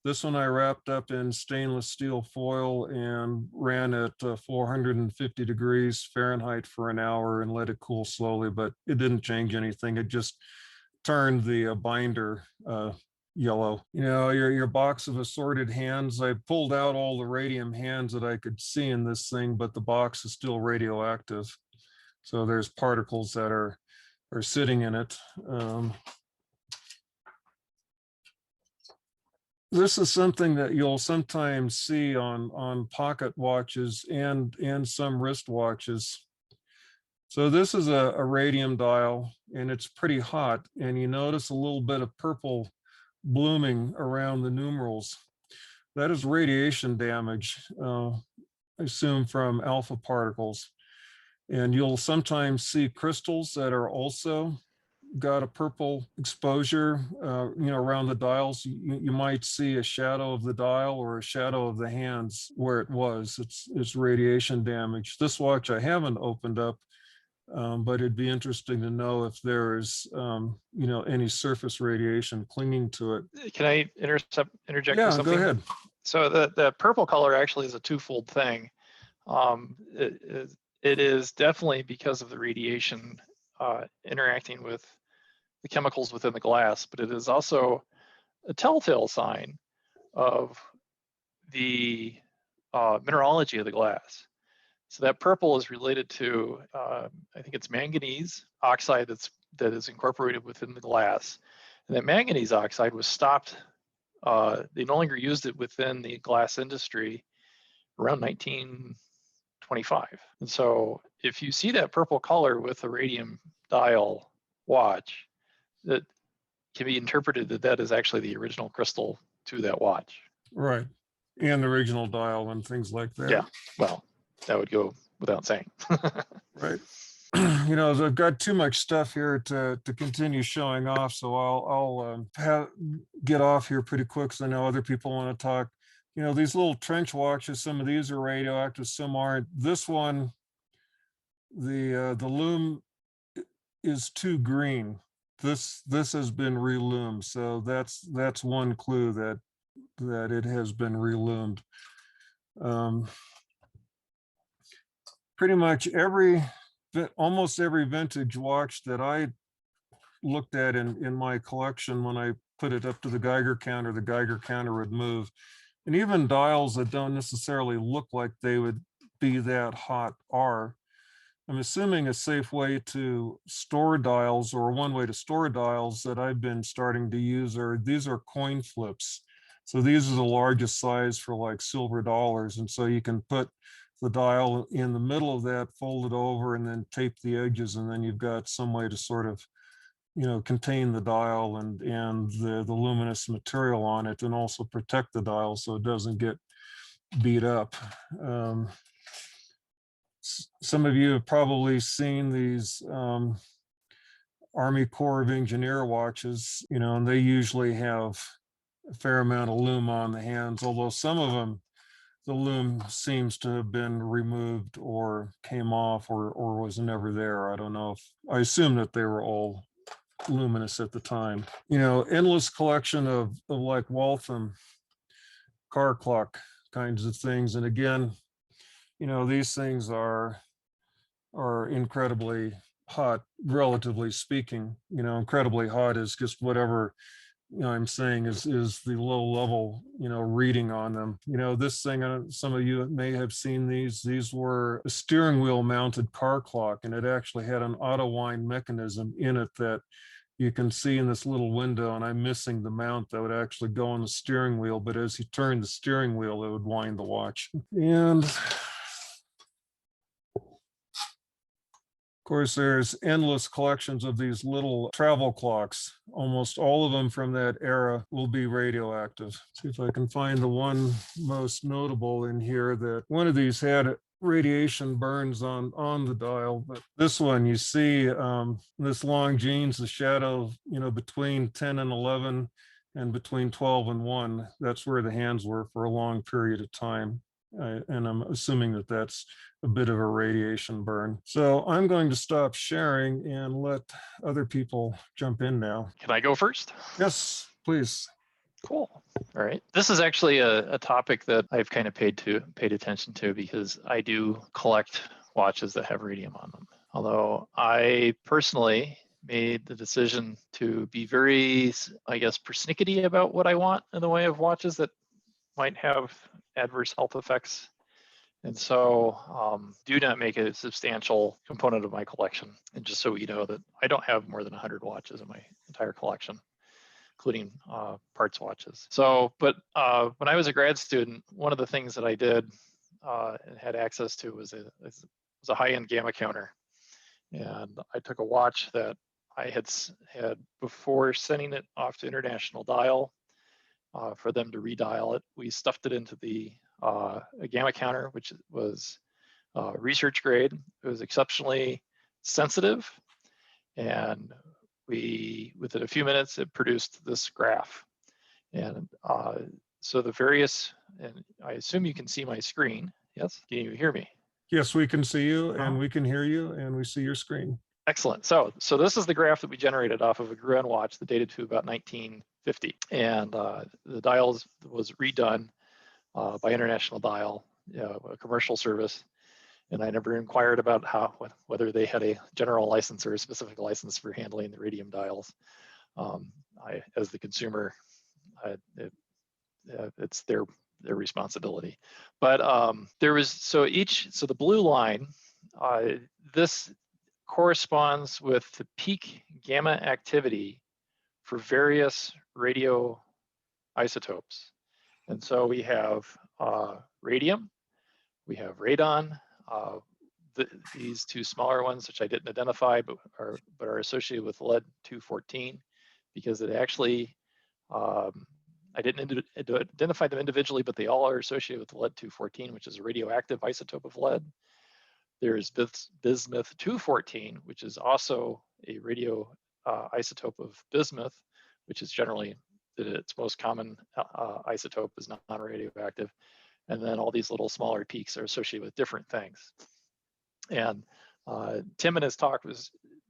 This one I wrapped up in stainless steel foil and ran at 450 degrees Fahrenheit for an hour and let it cool slowly, but it didn't change anything. It just turned the binder yellow. You know, your box of assorted hands, I pulled out all the radium hands that I could see in this thing, but the box is still radioactive. So there's particles that are sitting in it. This is something that you'll sometimes see on pocket watches and some wrist watches. So this is a radium dial, and it's pretty hot, and you notice a little bit of purple blooming around the numerals. That is radiation damage, I assume from alpha particles. And you'll sometimes see crystals that are also got a purple exposure, you know, around the dials. You might see a shadow of the dial or a shadow of the hands where it was. It's radiation damage. This watch I haven't opened up, but it'd be interesting to know if there is, you know, any surface radiation clinging to it. Can I interject with Yeah, something? go ahead. So the purple color actually is a twofold thing. It is definitely because of the radiation interacting with the chemicals within the glass, but it is also a telltale sign of the mineralogy of the glass. So that purple is related to, I think it's manganese oxide that is incorporated within the glass. And that manganese oxide was stopped, they no longer used it within the glass industry around 1925. And so if you see that purple color with a radium dial watch, that can be interpreted that that is actually the original crystal to that watch. Right. And the original dial and things like that. Yeah, well, that would go without saying. Right. You know, I've got too much stuff here to continue showing off, so I'll get off here pretty quick because I know other people want to talk. You know, these little trench watches, some of these are radioactive, some aren't. This one, the loom is too green. This has been reloomed, so that's one clue that it has been reloomed. Pretty much almost every vintage watch that I looked at in my collection, when I put it up to the Geiger counter would move. And even dials that don't necessarily look like they would be that hot are. I'm assuming a safe way to store dials, or one way to store dials that I've been starting to use, these are coin flips. So these are the largest size for like silver dollars. And so you can put the dial in the middle of that, fold it over, and then tape the edges. And then you've got some way to sort of, you know, contain the dial and the luminous material on it, and also protect the dial so it doesn't get beat up. Some of you have probably seen these Army Corps of Engineer watches, you know, and they usually have a fair amount of loom on the hands, although some of them, the loom seems to have been removed or came off or was never there. I don't know if, I assume that they were all luminous at the time. You know, endless collection of like Waltham car clock kinds of things. And again, you know, these things are incredibly hot, relatively speaking. You know, incredibly hot is just whatever I'm saying is the low level, reading on them. This thing, some of you may have seen these. These were a steering wheel mounted car clock, and it actually had an auto wind mechanism in it that you can see in this little window, and I'm missing the mount that would actually go on the steering wheel, but as you turn the steering wheel, it would wind the watch. And of course, there's endless collections of these little travel clocks. Almost all of them from that era will be radioactive. See if I can find the one most notable in here. That one of these had radiation burns on the dial, but this one, you see this long genes, the shadow, between 10 and 11 and between 12 and 1. That's where the hands were for a long period of time. And I'm assuming that that's a bit of a radiation burn. So I'm going to stop sharing and let other people jump in now. Can I go first? Yes, please. Cool. All right. This is actually a topic that I've kind of paid attention to because I do collect watches that have radium on them. Although I personally made the decision to be very, I guess, persnickety about what I want in the way of watches that might have adverse health effects. And so do not make a substantial component of my collection. And just so you know that I don't have more than 100 watches in my entire collection, including parts watches. So, but when I was a grad student, one of the things that I did and had access to was a high-end gamma counter. And I took a watch that I had before sending it off to International Dial for them to redial it. We stuffed it into a gamma counter, which was research grade. It was exceptionally sensitive, and within a few minutes, it produced this graph. And so the various, and I assume you can see my screen. Yes, can you hear me? Yes, we can see you, and we can hear you, and we see your screen. Excellent. So this is the graph that we generated off of a Gruen watch that dated to about 1950. And the dial was redone by International Dial, a commercial service. And I never inquired about whether they had a general license or a specific license for handling the radium dials. As the consumer, it's their responsibility. But there was, so the blue line, this corresponds with the peak gamma activity for various radio isotopes. And so we have radium, we have radon, these two smaller ones, which I didn't identify, but are associated with lead-214, because it actually, I didn't identify them individually, but they all are associated with lead-214, which is a radioactive isotope of lead. There's bismuth-214, which is also a radio isotope of bismuth, which is generally its most common isotope is non-radioactive. And then all these little smaller peaks are associated with different things. And Tim in his talk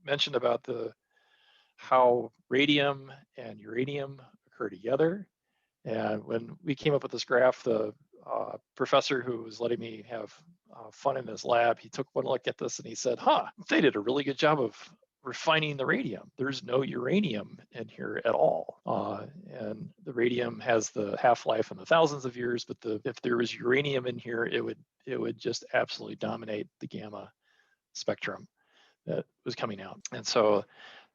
mentioned about how radium and uranium occur together. And when we came up with this graph, the professor who was letting me have fun in his lab, he took one look at this and he said, they did a really good job of refining the radium. There's no uranium in here at all. And the radium has the half-life in the thousands of years, but if there was uranium in here, it would just absolutely dominate the gamma spectrum that was coming out. And so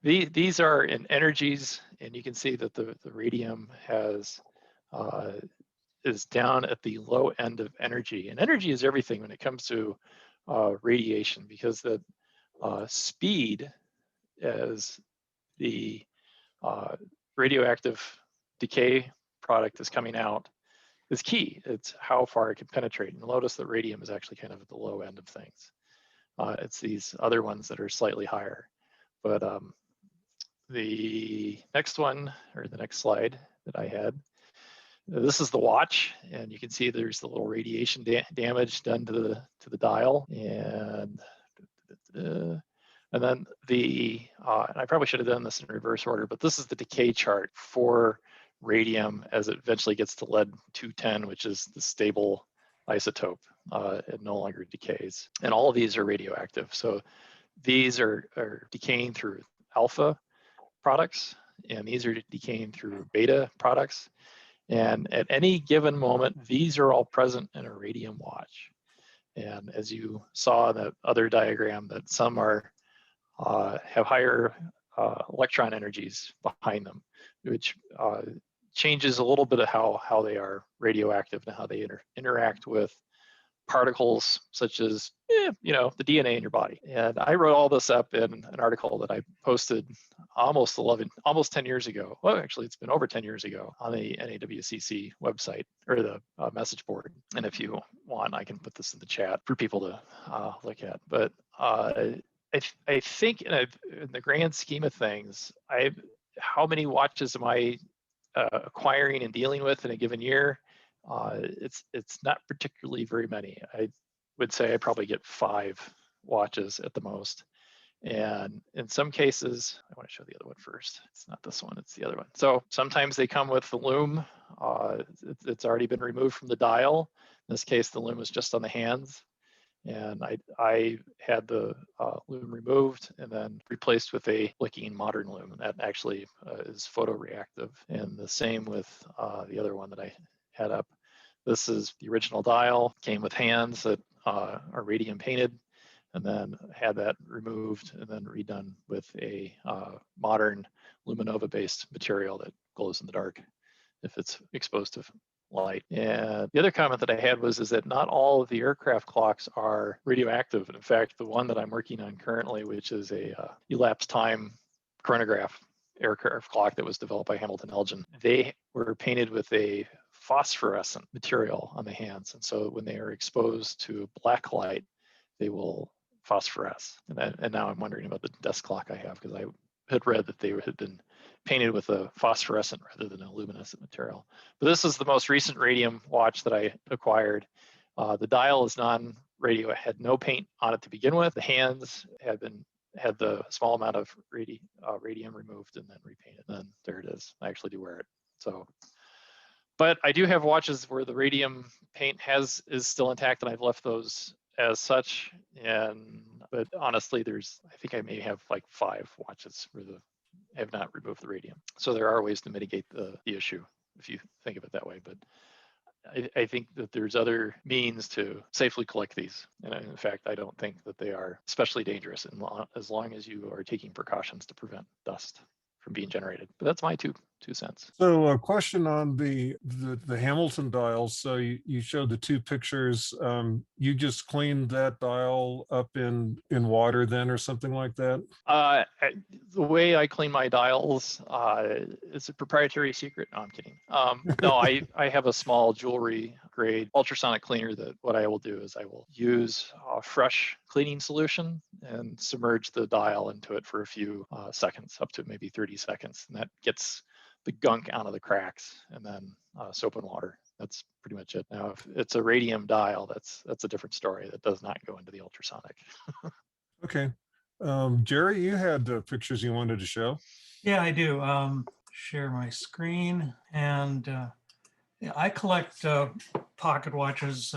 these are in energies, and you can see that the radium is down at the low end of energy. And energy is everything when it comes to radiation, because the speed as the radioactive decay product is coming out is key. It's how far it can penetrate. And notice that radium is actually kind of at the low end of things. It's these other ones that are slightly higher. But the next one, or the next slide that I had, this is the watch, and you can see there's the little radiation damage done to the dial, and then and I probably should have done this in reverse order, but this is the decay chart for radium as it eventually gets to lead-210, which is the stable isotope. It no longer decays, and all of these are radioactive. So these are decaying through alpha products, and these are decaying through beta products. And at any given moment, these are all present in a radium watch. And as you saw in that other diagram, that some are have higher electron energies behind them, which changes a little bit of how they are radioactive and how they interact with particles such as the DNA in your body. And I wrote all this up in an article that I posted almost 10 years ago. Well, actually, it's been over 10 years ago on the NAWCC website or the message board. And if you want, I can put this in the chat for people to look at. But I think in the grand scheme of things, how many watches am I acquiring and dealing with in a given year? It's not particularly very many. I would say I probably get 5 watches at the most. And in some cases, I want to show the other one first. It's not this one, it's the other one. So sometimes they come with the lume. It's already been removed from the dial. In this case, the lume is just on the hands. And I had the lume removed and then replaced with a blinking modern lume. And that actually is photoreactive. And the same with the other one that I had up. This is the original dial, came with hands that are radium painted, and then had that removed and then redone with a modern Luminova-based material that glows in the dark if it's exposed to light. And the other comment that I had is that not all of the aircraft clocks are radioactive. In fact, the one that I'm working on currently, which is a elapsed time chronograph aircraft clock that was developed by Hamilton Elgin, they were painted with a phosphorescent material on the hands. And so when they are exposed to black light, they will phosphoresce. And now I'm wondering about the desk clock I have, because I had read that they had been painted with a phosphorescent rather than a luminescent material. But this is the most recent radium watch that I acquired. The dial is non-radio. It had no paint on it to begin with. The hands had the small amount of radium removed and then repainted. And then there it is. I actually do wear it. So, but I do have watches where the radium paint is still intact, and I've left those as such. But honestly, I think I may have like 5 watches where have not removed the radium. So there are ways to mitigate the issue if you think of it that way. But I think that there's other means to safely collect these. And in fact, I don't think that they are especially dangerous as long as you are taking precautions to prevent dust from being generated. But that's my two cents. So a question on the Hamilton dials. So you showed the 2 pictures. You just cleaned that dial up in water then or something like that? The way I clean my dials is a proprietary secret. No, I'm kidding. No, I have a small jewelry grade ultrasonic cleaner that what I will do is I will use a fresh cleaning solution and submerge the dial into it for a few seconds, up to maybe 30 seconds. And that gets the gunk out of the cracks, and then soap and water. That's pretty much it. Now, if it's a radium dial, that's a different story. That does not go into the ultrasonic. Okay. Jerry, you had pictures you wanted to show. Yeah, I do. Share my screen. And yeah, I collect pocket watches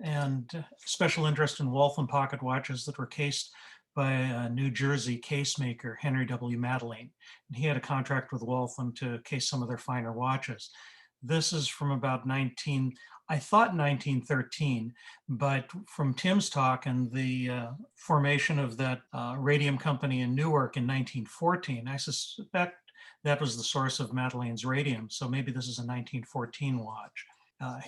and special interest in Waltham pocket watches that were cased by a New Jersey case maker, Henry W. Madeline. And he had a contract with Waltham to case some of their finer watches. This is from about 1913, but from Tim's talk and the formation of that radium company in Newark in 1914, I suspect that was the source of Madeline's radium. So maybe this is a 1914 watch.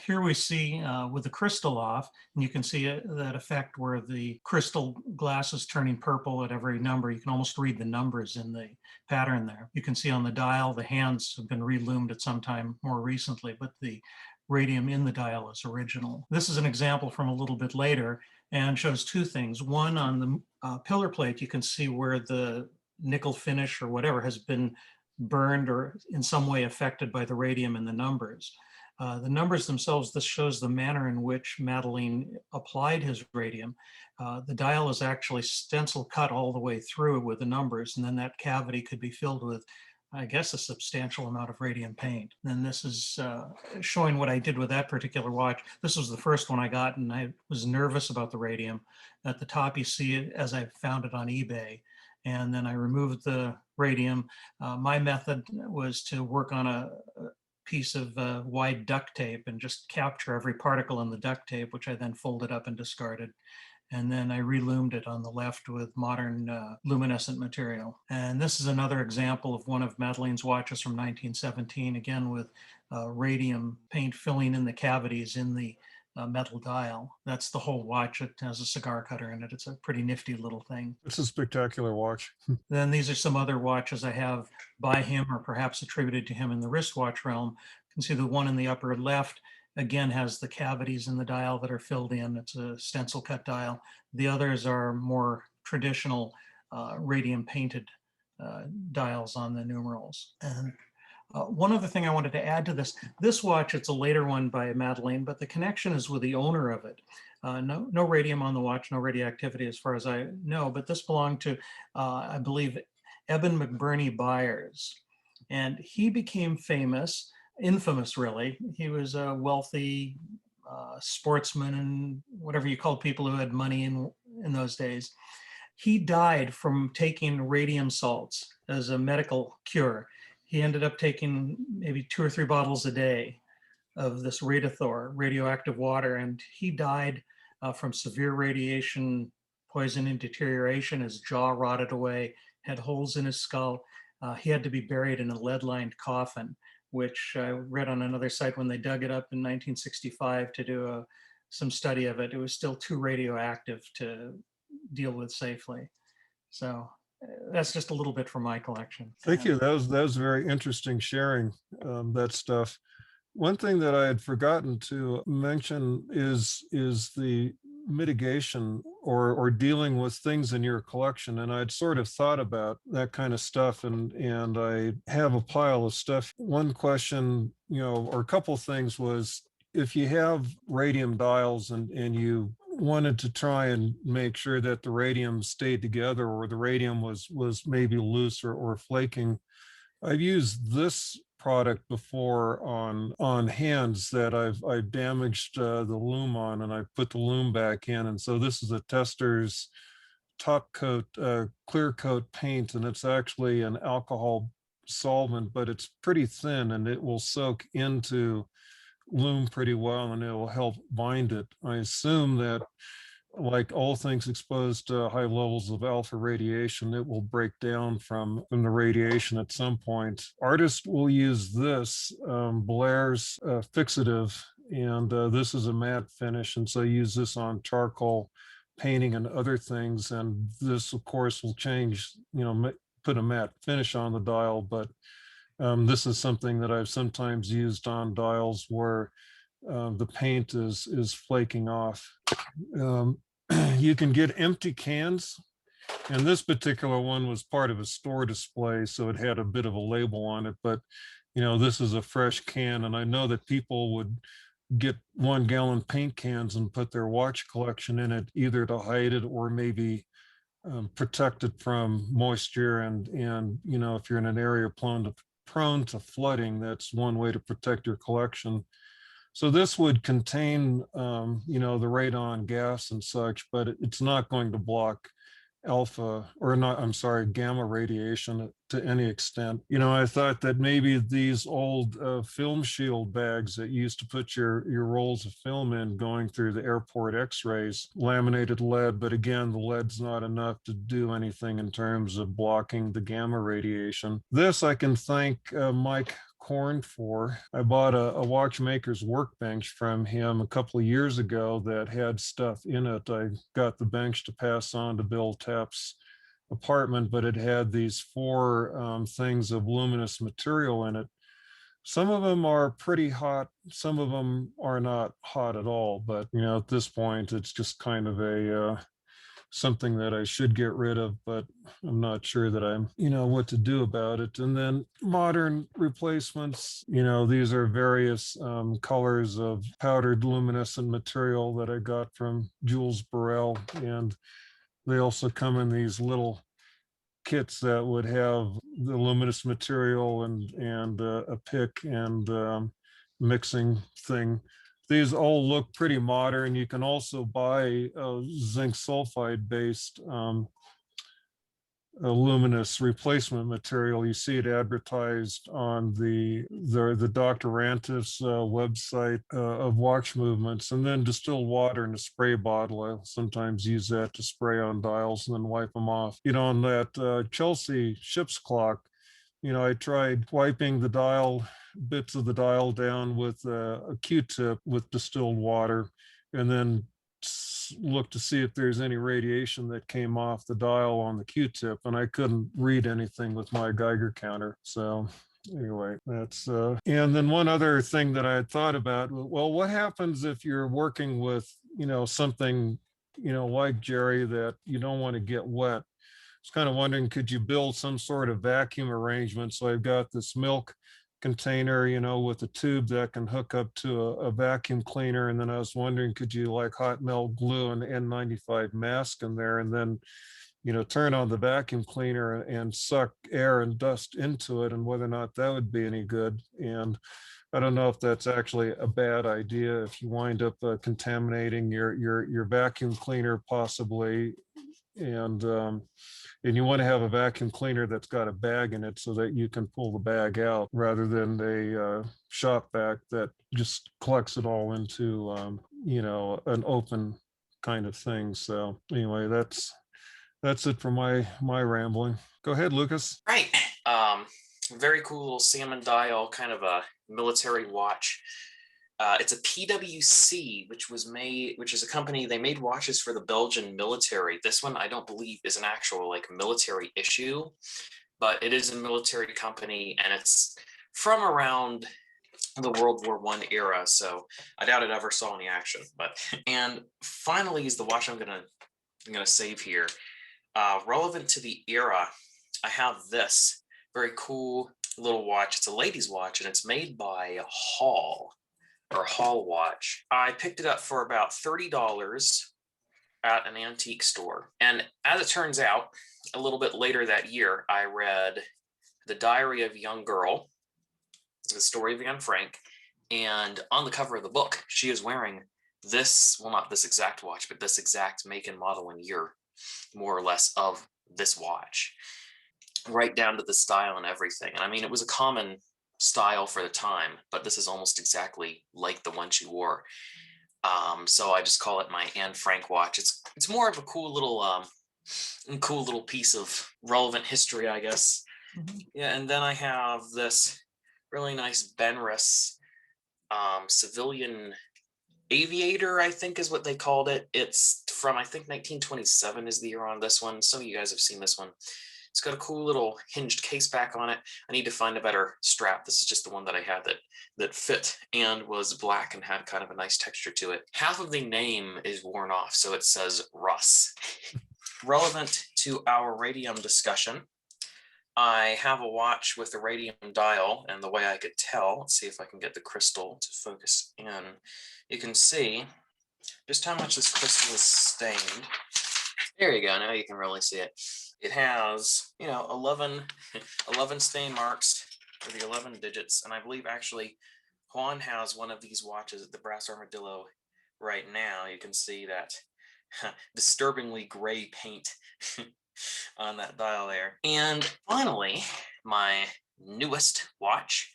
Here we see with the crystal off, and you can see that effect where the crystal glass is turning purple at every number. You can almost read the numbers in the pattern there. You can see on the dial, the hands have been relumed at some time more recently, but the radium in the dial is original. This is an example from a little bit later and shows 2 things. One, on the pillar plate, you can see where the nickel finish or whatever has been burned or in some way affected by the radium in the numbers. The numbers themselves, this shows the manner in which Madeline applied his radium. The dial is actually stencil cut all the way through with the numbers, and then that cavity could be filled with, I guess, a substantial amount of radium paint. And this is showing what I did with that particular watch. This was the first one I got, and I was nervous about the radium. At the top, you see it as I found it on eBay. And then I removed the radium. My method was to work on a piece of wide duct tape and just capture every particle in the duct tape, which I then folded up and discarded. And then I relumed it on the left with modern luminescent material. And this is another example of one of Madeleine's watches from 1917, again with radium paint filling in the cavities in the metal dial. That's the whole watch. It has a cigar cutter in it. It's a pretty nifty little thing. It's a spectacular watch. Then these are some other watches I have by him or perhaps attributed to him in the wristwatch realm. You can see the one in the upper left again has the cavities in the dial that are filled in. It's a stencil cut dial. The others are more traditional radium painted dials on the numerals. And one other thing I wanted to add to this watch, it's a later one by Madeleine, but the connection is with the owner of it. No radium on the watch, no radioactivity as far as I know, but this belonged to, I believe, Eben McBurney Byers. And he became famous, infamous really. He was a wealthy sportsman and whatever you called people who had money in those days. He died from taking radium salts as a medical cure. He ended up taking maybe 2 or 3 bottles a day of this Radithor, radioactive water, and he died from severe radiation poison and deterioration. His jaw rotted away, had holes in his skull. He had to be buried in a lead-lined coffin, which I read on another site when they dug it up in 1965 to do some study of it. It was still too radioactive to deal with safely. So that's just a little bit from my collection. Thank you. That was very interesting sharing that stuff. One thing that I had forgotten to mention is the mitigation or dealing with things in your collection. And I'd sort of thought about that kind of stuff, and I have a pile of stuff. One question, or a couple things was, if you have radium dials and you wanted to try and make sure that the radium stayed together or the radium was maybe loose or flaking, I've used this product before on hands that I've damaged the loom on, and I put the loom back in. And so this is a Tester's top coat, clear coat paint, and it's actually an alcohol solvent, but it's pretty thin and it will soak into loom pretty well and it will help bind it. I assume that, like all things exposed to high levels of alpha radiation, it will break down from the radiation at some point. Artists will use this, Blair's Fixative, and this is a matte finish, and so I use this on charcoal painting and other things, and this of course will change, put a matte finish on the dial, but this is something that I've sometimes used on dials where the paint is flaking off. You can get empty cans, and this particular one was part of a store display, so it had a bit of a label on it, but this is a fresh can, and I know that people would get 1-gallon paint cans and put their watch collection in it, either to hide it or maybe protect it from moisture, and if you're in an area prone to flooding, that's one way to protect your collection. So this would contain, the radon gas and such, but it's not going to block gamma radiation to any extent. I thought that maybe these old film shield bags that you used to put your rolls of film in going through the airport x-rays, laminated lead, but again, the lead's not enough to do anything in terms of blocking the gamma radiation. This I can thank Mike Korn for. I bought a watchmaker's workbench from him a couple of years ago that had stuff in it. I got the bench to pass on to Bill Tapp's apartment, but it had these 4 things of luminous material in it. Some of them are pretty hot, some of them are not hot at all, but at this point it's just kind of a something that I should get rid of, but I'm not sure that I'm, what to do about it. And then modern replacements, these are various colors of powdered luminescent material that I got from Jules Burrell. And they also come in these little kits that would have the luminous material and a pick and mixing thing. These all look pretty modern. You can also buy zinc sulfide based a luminous replacement material. You see it advertised on the Dr. Rantis website of watch movements, and then distilled water in a spray bottle. I sometimes use that to spray on dials and then wipe them off. On that Chelsea ship's clock, I tried wiping the dial, bits of the dial down with a Q-tip with distilled water, and then look to see if there's any radiation that came off the dial on the Q-tip, and I couldn't read anything with my Geiger counter. So anyway, that's and then one other thing that I had thought about, well, what happens if you're working with something like Jerry that you don't want to get wet? I was kind of wondering, could you build some sort of vacuum arrangement? So I've got this milk container, with a tube that can hook up to a vacuum cleaner. And then I was wondering, could you like hot melt glue an N95 mask in there and then, turn on the vacuum cleaner and suck air and dust into it, and whether or not that would be any good. And I don't know if that's actually a bad idea if you wind up contaminating your vacuum cleaner possibly. And you want to have a vacuum cleaner that's got a bag in it so that you can pull the bag out rather than a shop vac that just collects it all into, an open kind of thing. So anyway, that's it for my rambling. Go ahead, Lucas. Right. Very cool little salmon dial, kind of a military watch. It's a PwC, which is a company, they made watches for the Belgian military. This one, I don't believe, is an actual military issue, but it is a military company, and it's from around the World War I era. So I doubt it ever saw any action. And finally is the watch I'm gonna save here. Relevant to the era, I have this very cool little watch. It's a lady's watch, and it's made by Hall watch. I picked it up for about $30 at an antique store. And as it turns out, a little bit later that year, I read The Diary of a Young Girl, the story of Anne Frank. And on the cover of the book, she is wearing this, well, not this exact watch, but this exact make and model and year, more or less, of this watch, right down to the style and everything. And I mean, it was a common style for the time, but this is almost exactly like the one she wore. So I just call it my Anne Frank watch. It's more of a cool little piece of relevant history, I guess. Mm-hmm. Yeah, and then I have this really nice Benris civilian Aviator, I think is what they called it. It's from, I think, 1927 is the year on this one. Some of you guys have seen this one. It's got a cool little hinged case back on it. I need to find a better strap. This is just the one that I had that fit and was black and had kind of a nice texture to it. Half of the name is worn off, so it says Russ. Relevant to our radium discussion, I have a watch with a radium dial, and the way I could tell, let's see if I can get the crystal to focus in. You can see just how much this crystal is stained. There you go, now you can really see it. It has, 11 stain marks for the 11 digits. And I believe actually Juan has one of these watches at the Brass Armadillo right now. You can see that disturbingly gray paint on that dial there. And finally, my newest watch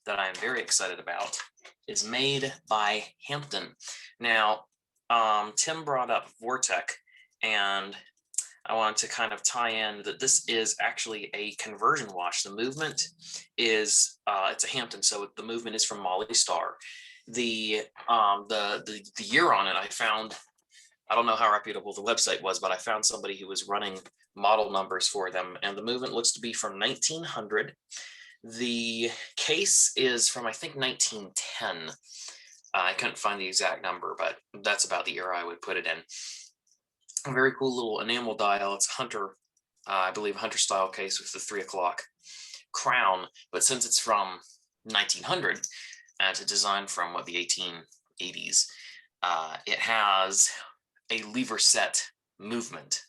that I'm very excited about is made by Hampton. Now, Tim brought up Vortec, and I wanted to kind of tie in that this is actually a conversion watch. The movement is, it's a Hampton, so the movement is from Molly Starr. The year on it, I found, I don't know how reputable the website was, but I found somebody who was running model numbers for them, and the movement looks to be from 1900. The case is from, I think, 1910. I couldn't find the exact number, but that's about the era I would put it in. A very cool little enamel dial. It's a Hunter, I believe, Hunter style case with the 3 o'clock crown. But since it's from 1900, and it's designed from the 1880s, it has a lever set movement.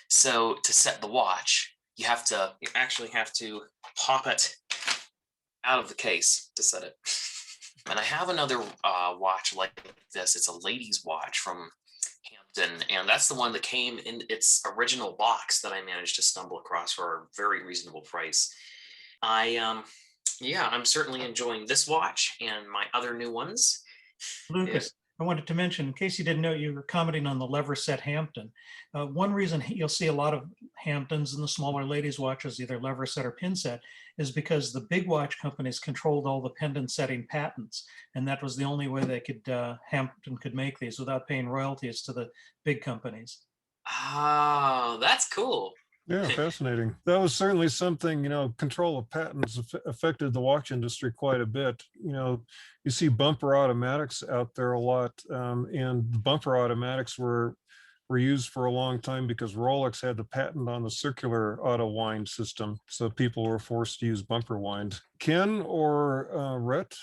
So to set the watch, you actually have to pop it out of the case to set it. And I have another watch like this. It's a lady's watch from Hampton, and that's the one that came in its original box that I managed to stumble across for a very reasonable price. Yeah, I'm certainly enjoying this watch and my other new ones. Lucas, I wanted to mention, in case you didn't know, you were commenting on the lever set Hampton. One reason you'll see a lot of Hamptons and the smaller ladies' watches, either lever set or pin set, is because the big watch companies controlled all the pendant setting patents. And that was the only way they could, Hampton could make these without paying royalties to the big companies. Oh, that's cool. Yeah, fascinating. That was certainly something, control of patents affected the watch industry quite a bit. You see bumper automatics out there a lot, and bumper automatics were used for a long time because Rolex had the patent on the circular auto wind system. So people were forced to use bumper wind. Ken or Rhett,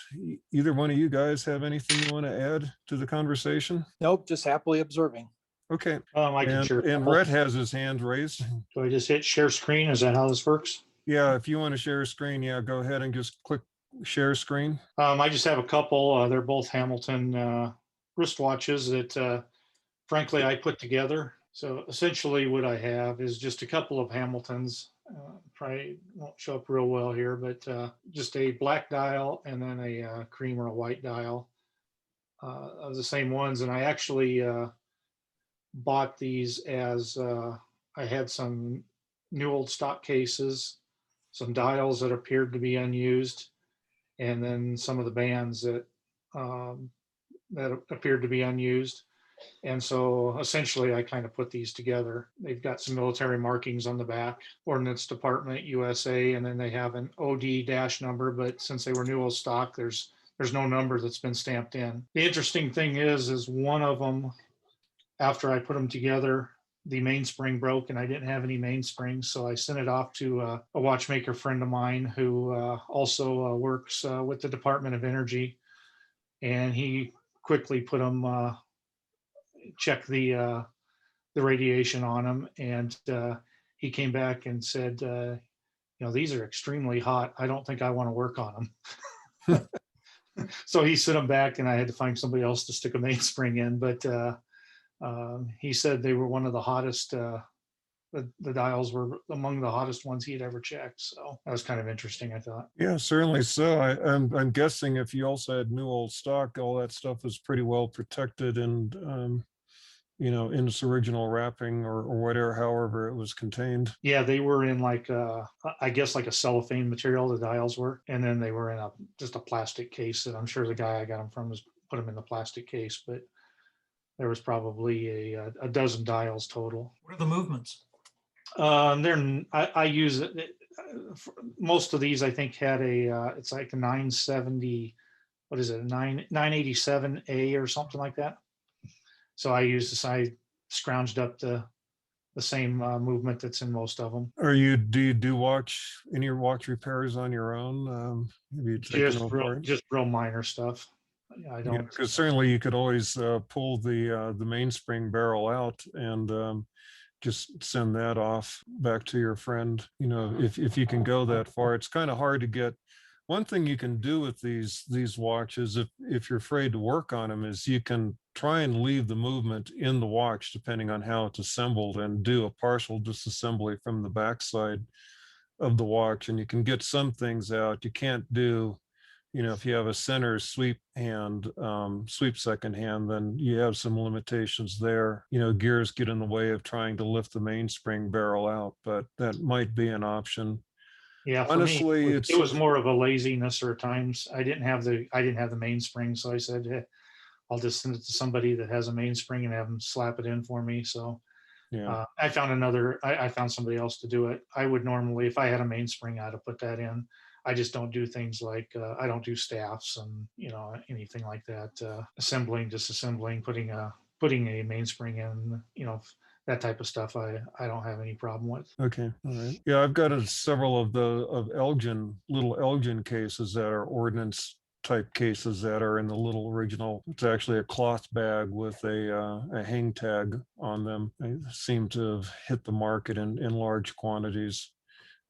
either one of you guys have anything you want to add to the conversation? Nope, just happily observing. Okay. I can share. And Rhett has his hand raised. Do I just hit share screen? Is that how this works? Yeah, if you want to share a screen, yeah, go ahead and just click share screen. I just have a couple. They're both Hamilton wristwatches that, frankly, I put together. So essentially what I have is just a couple of Hamiltons. Probably won't show up real well here, but just a black dial and then a cream or a white dial of the same ones. And I actually bought these as I had some new old stock cases, some dials that appeared to be unused, and then some of the bands that that appeared to be unused. And so essentially I kind of put these together. They've got some military markings on the back, Ordnance Department, USA, and then they have an OD dash number, but since they were new old stock, there's no number that's been stamped in. The interesting thing is one of them, after I put them together, the mainspring broke and I didn't have any mainsprings. So I sent it off to a watchmaker friend of mine who also works with the Department of Energy. And he quickly put them, check the radiation on them. And he came back and said, these are extremely hot. I don't think I want to work on them. So he sent them back and I had to find somebody else to stick a mainspring in. But he said they were one of the hottest, the dials were among the hottest ones he had ever checked. So that was kind of interesting, I thought. Yeah, certainly so. I'm guessing if you also had new old stock, all that stuff was pretty well protected and, in its original wrapping or whatever, however it was contained. Yeah, they were in I guess like a cellophane material, the dials were. And then they were in just a plastic case that I'm sure the guy I got them from was put them in the plastic case, but there was probably a dozen dials total. What are the movements? I use it. Most of these I think had it's like a 970, what is it, 987A or something like that. So I used this, I scrounged up the same movement that's in most of them. Do you do any watch repairs on your own? Just real minor stuff. I don't, because certainly you could always pull the mainspring barrel out and just send that off back to your friend. If you can go that far. It's kind of hard to get. One thing you can do with these watches, if you're afraid to work on them, is you can try and leave the movement in the watch depending on how it's assembled and do a partial disassembly from the backside of the watch, and you can get some things out. You can't do, if you have a center sweep hand, sweep second hand, then you have some limitations there. Gears get in the way of trying to lift the mainspring barrel out, but that might be an option. Yeah, honestly, it was more of a laziness or times. I didn't have the mainspring, so I said, hey, I'll just send it to somebody that has a mainspring and have them slap it in for me. So yeah, I found somebody else to do it. I would normally, if I had a mainspring, I'd have put that in. I just don't do things like I don't do staffs and anything like that. Assembling, disassembling, putting a mainspring in, that type of stuff I don't have any problem with. Okay, all right. Yeah, I've got several of little Elgin cases that are ordnance type cases that are in the little original. It's actually a cloth bag with a hang tag on them. They seem to have hit the market in large quantities.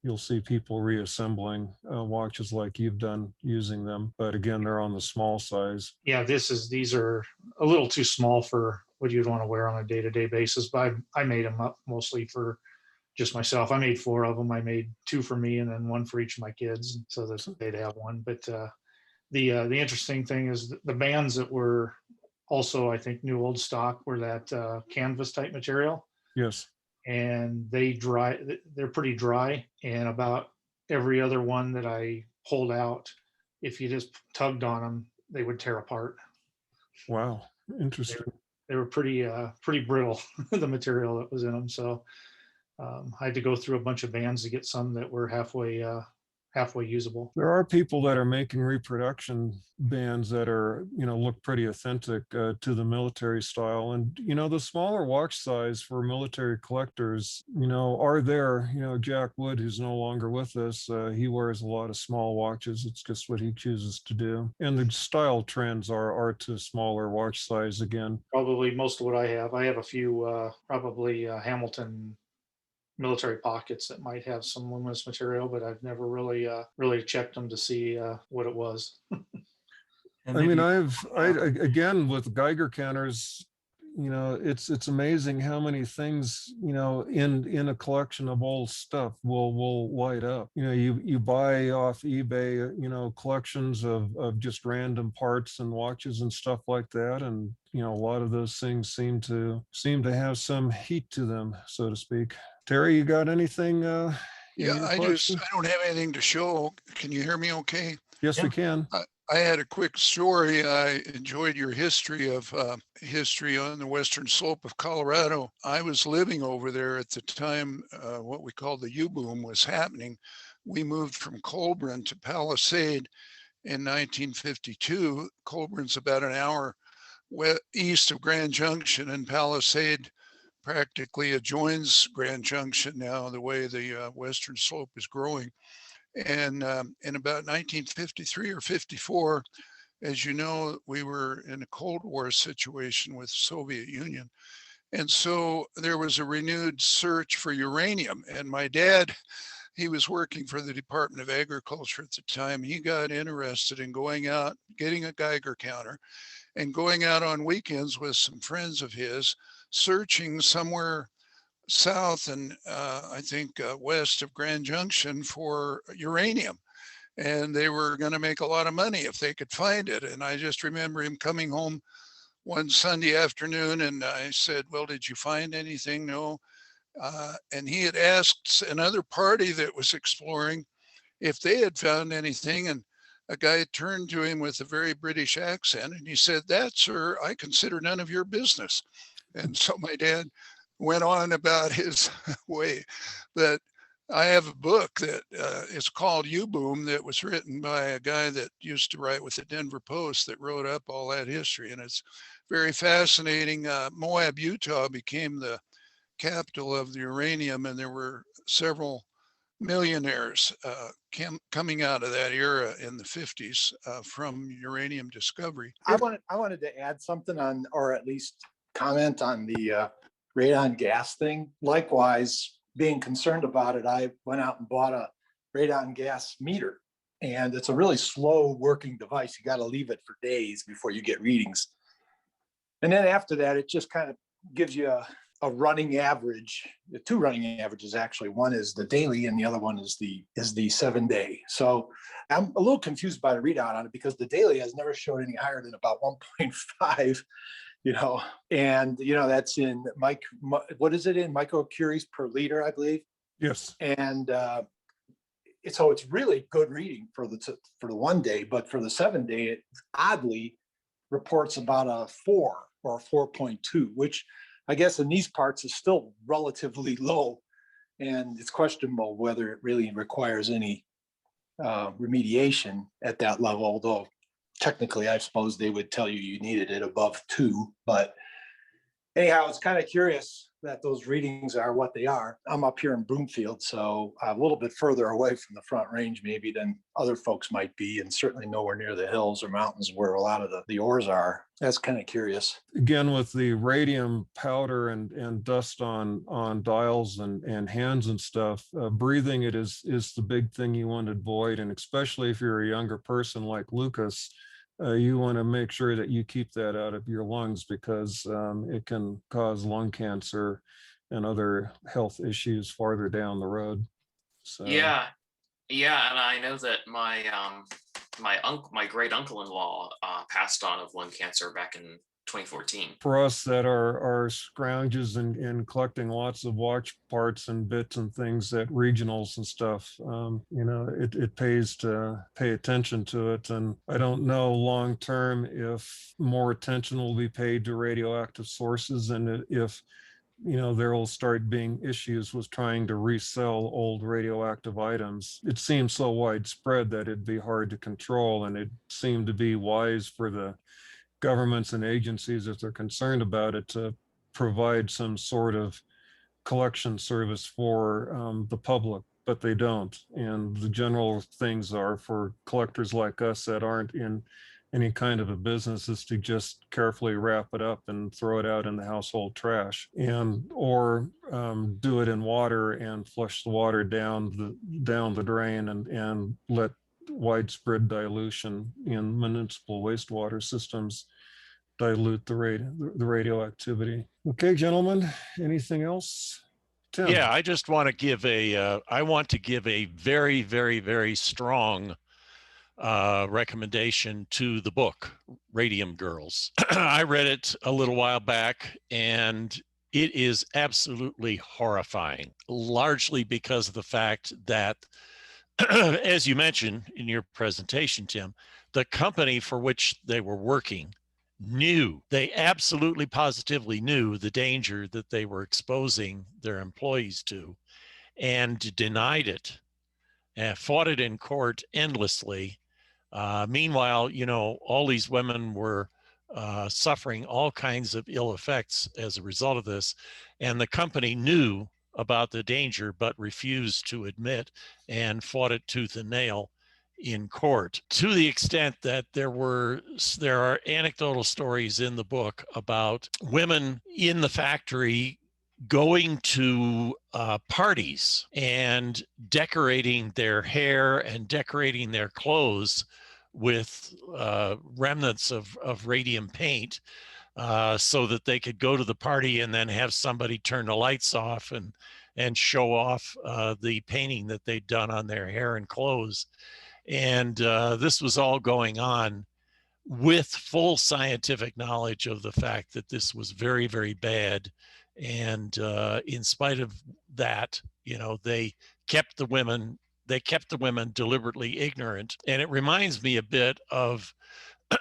You'll see people reassembling watches like you've done using them, but again, they're on the small size. Yeah, these are a little too small for you'd want to wear on a day-to-day basis. But I made them up mostly for just myself. I made 4 of them. I made 2 for me and then 1 for each of my kids so that they'd have one. But the interesting thing is the bands that were also, I think, new old stock were that canvas type material. Yes. And they're pretty dry. And about every other one that I pulled out, if you just tugged on them, they would tear apart. Wow. Interesting. They were pretty brittle, the material that was in them. So I had to go through a bunch of bands to get some that were halfway usable. There are people that are making reproduction bands that are, look pretty authentic to the military style. And, the smaller watch size for military collectors, are there. Jack Wood, who's no longer with us, he wears a lot of small watches. It's just what he chooses to do. And the style trends are to smaller watch size again. Probably most of what I have a few, probably Hamilton military pockets that might have some luminous material, but I've never really checked them to see what it was. Again, with Geiger counters, it's amazing how many things, in a collection of old stuff will light up. You buy off eBay, collections of just random parts and watches and stuff like that. And, a lot of those things seem to have some heat to them, so to speak. Terry, you got anything? Yeah, I don't have anything to show. Can you hear me okay? Yes, Yeah. we can. I had a quick story. I enjoyed your history on the western slope of Colorado. I was living over there at the time what we call the U-boom was happening. We moved from Colburn to Palisade in 1952. Colburn's about an hour east of Grand Junction, and Palisade practically adjoins Grand Junction now, the way the western slope is growing. And in about 1953 or 54, as you know, we were in a Cold War situation with the Soviet Union. And so there was a renewed search for uranium. And my dad, he was working for the Department of Agriculture at the time. He got interested in going out, getting a Geiger counter, and going out on weekends with some friends of his, searching somewhere south and I think west of Grand Junction for uranium. And they were going to make a lot of money if they could find it. And I just remember him coming home one Sunday afternoon and I said, well, did you find anything? No. And he had asked another party that was exploring if they had found anything. And a guy turned to him with a very British accent and he said, that, sir, I consider none of your business. And so my dad went on about his way. But I have a book that is called U-Boom that was written by a guy that used to write with the Denver Post that wrote up all that history. And it's very fascinating. Moab, Utah became the capital of the uranium, and there were several millionaires coming out of that era in the 50s from uranium discovery. I wanted to add something on, or at least comment on the radon gas thing. Likewise, being concerned about it, I went out and bought a Radon Gas Meter, and it's a really slow working device. You got to leave it for days before you get readings. And then after that, it just kind of gives you a running average, 2 running averages actually. One is the daily and the other one is the 7-day. So I'm a little confused by the readout on it because the daily has never showed any higher than about 1.5, and that's in what is it in microcuries per liter, I believe. Yes. And so it's really good reading for the 1 day, but for the 7-day, it oddly reports about a 4 or a 4.2, which I guess in these parts is still relatively low, and it's questionable whether it really requires any remediation at that level, although technically I suppose they would tell you needed it above 2. But anyhow, it's kind of curious that those readings are what they are. I'm up here in Broomfield, so a little bit further away from the Front Range maybe than other folks might be, and certainly nowhere near the hills or mountains where a lot of the ores are. That's kind of curious. Again, with the radium powder and dust on dials and hands and stuff, breathing it is the big thing you want to avoid. And especially if you're a younger person like Lucas, you want to make sure that you keep that out of your lungs, because it can cause lung cancer and other health issues farther down the road. So Yeah, yeah, and I know that my great uncle-in-law passed on of lung cancer back in 2014. for us that are scrounges and collecting lots of watch parts and bits and things at regionals and stuff, it pays to pay attention to it. And I don't know long term if more attention will be paid to radioactive sources, and if there will start being issues with trying to resell old radioactive items. It seems so widespread that it'd be hard to control, and it seemed to be wise for the governments and agencies, if they're concerned about it, to provide some sort of collection service for the public, but they don't. And the general things are for collectors like us that aren't in any kind of a business, is to just carefully wrap it up and throw it out in the household trash, or do it in water and flush the water down the drain, and let widespread dilution in municipal wastewater systems dilute the radioactivity. Okay, gentlemen, anything else? Tim? Yeah, I just want to give a very, very, very strong recommendation to the book, Radium Girls. I read it a little while back, and it is absolutely horrifying, largely because of the fact that, as you mentioned in your presentation, Tim, the company for which they were working they absolutely positively knew the danger that they were exposing their employees to, and denied it and fought it in court endlessly. Meanwhile, all these women were suffering all kinds of ill effects as a result of this, and the company knew about the danger but refused to admit and fought it tooth and nail in court, to the extent that there are anecdotal stories in the book about women in the factory going to parties and decorating their hair and decorating their clothes with remnants of radium paint, so that they could go to the party and then have somebody turn the lights off and show off the painting that they'd done on their hair and clothes. And this was all going on with full scientific knowledge of the fact that this was very, very bad. And in spite of that, they kept the women deliberately ignorant. And it reminds me a bit of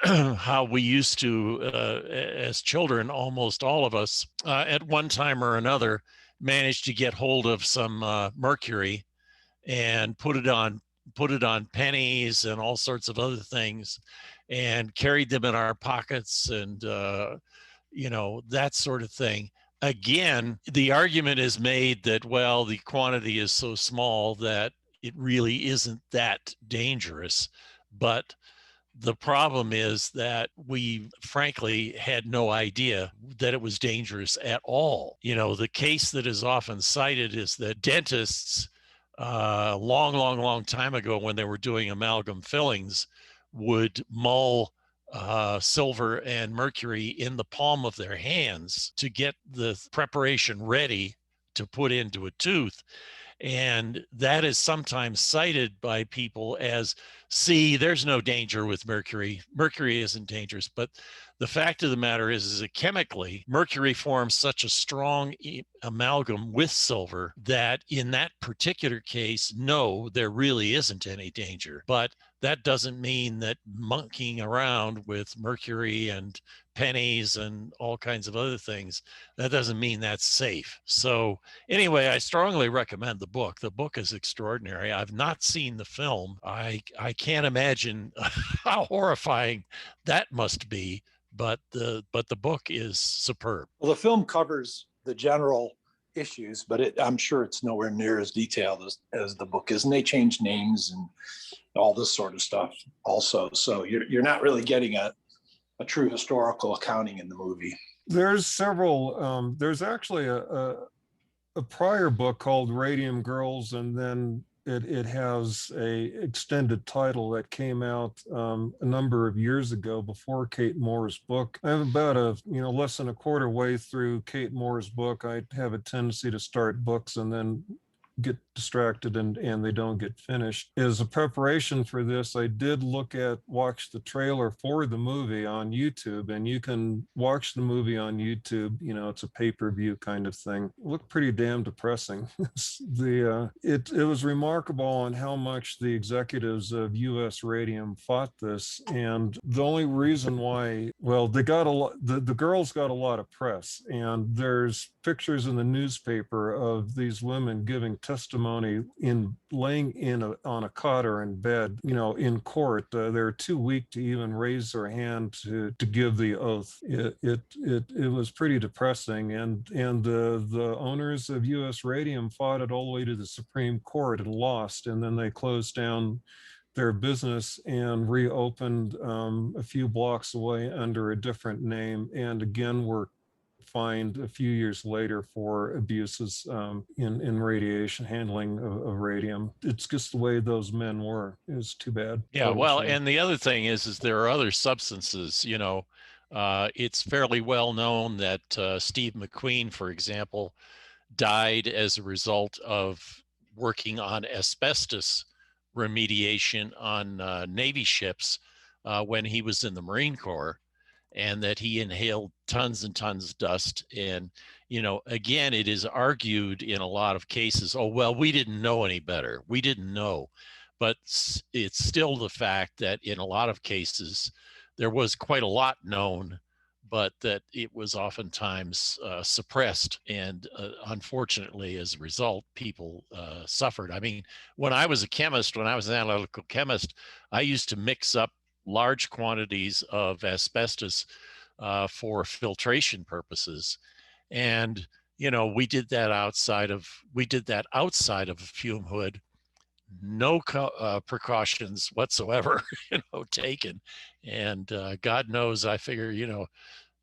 how we used to, as children, almost all of us, at one time or another, managed to get hold of some mercury and put it on pennies and all sorts of other things, and carried them in our pockets, and that sort of thing. Again, the argument is made that, well, the quantity is so small that it really isn't that dangerous. But the problem is that we frankly had no idea that it was dangerous at all. The case that is often cited is that dentists, long time ago, when they were doing amalgam fillings, would mull silver and mercury in the palm of their hands to get the preparation ready to put into a tooth. And that is sometimes cited by people as, see, there's no danger with mercury. Mercury isn't dangerous. But the fact of the matter is that chemically, mercury forms such a strong amalgam with silver that in that particular case, no, there really isn't any danger. But that doesn't mean that monkeying around with mercury and pennies and all kinds of other things, that doesn't mean that's safe. So anyway, I strongly recommend the book. The book is extraordinary. I've not seen the film. I can't imagine how horrifying that must be, but the book is superb. Well, the film covers the general issues, but I'm sure it's nowhere near as detailed as the book is. And they change names and all this sort of stuff also. So you're not really getting a true historical accounting in the movie. There's several, there's actually a prior book called Radium Girls, and then it has a extended title that came out a number of years ago before Kate Moore's book. I'm about less than a quarter way through Kate Moore's book. I have a tendency to start books and then get distracted and they don't get finished. As a preparation for this, I did watch the trailer for the movie on YouTube, and you can watch the movie on YouTube. It's a pay-per-view kind of thing. It looked pretty damn depressing. It was remarkable on how much the executives of US Radium fought this, and the only reason why, well, they got a lot, the girls got a lot of press, and there's pictures in the newspaper of these women giving testimony laying on a cot or in bed, in court. They're too weak to even raise their hand to give the oath. It was pretty depressing, and the owners of US Radium fought it all the way to the Supreme Court and lost, and then they closed down their business and reopened a few blocks away under a different name, and again were fined a few years later for abuses in radiation handling of radium. It's just the way those men were. It's too bad. Yeah, well, and the other thing is there are other substances, it's fairly well known that Steve McQueen, for example, died as a result of working on asbestos remediation on Navy ships when he was in the Marine Corps, and that he inhaled tons and tons of dust. And, again, it is argued in a lot of cases, oh, well, we didn't know any better. We didn't know. But it's still the fact that in a lot of cases, there was quite a lot known, but that it was oftentimes suppressed. And unfortunately, as a result, people suffered. I mean, when I was a chemist, when I was an analytical chemist, I used to mix up large quantities of asbestos for filtration purposes. And, we did that outside of a fume hood, no precautions whatsoever, taken. And God knows, I figure,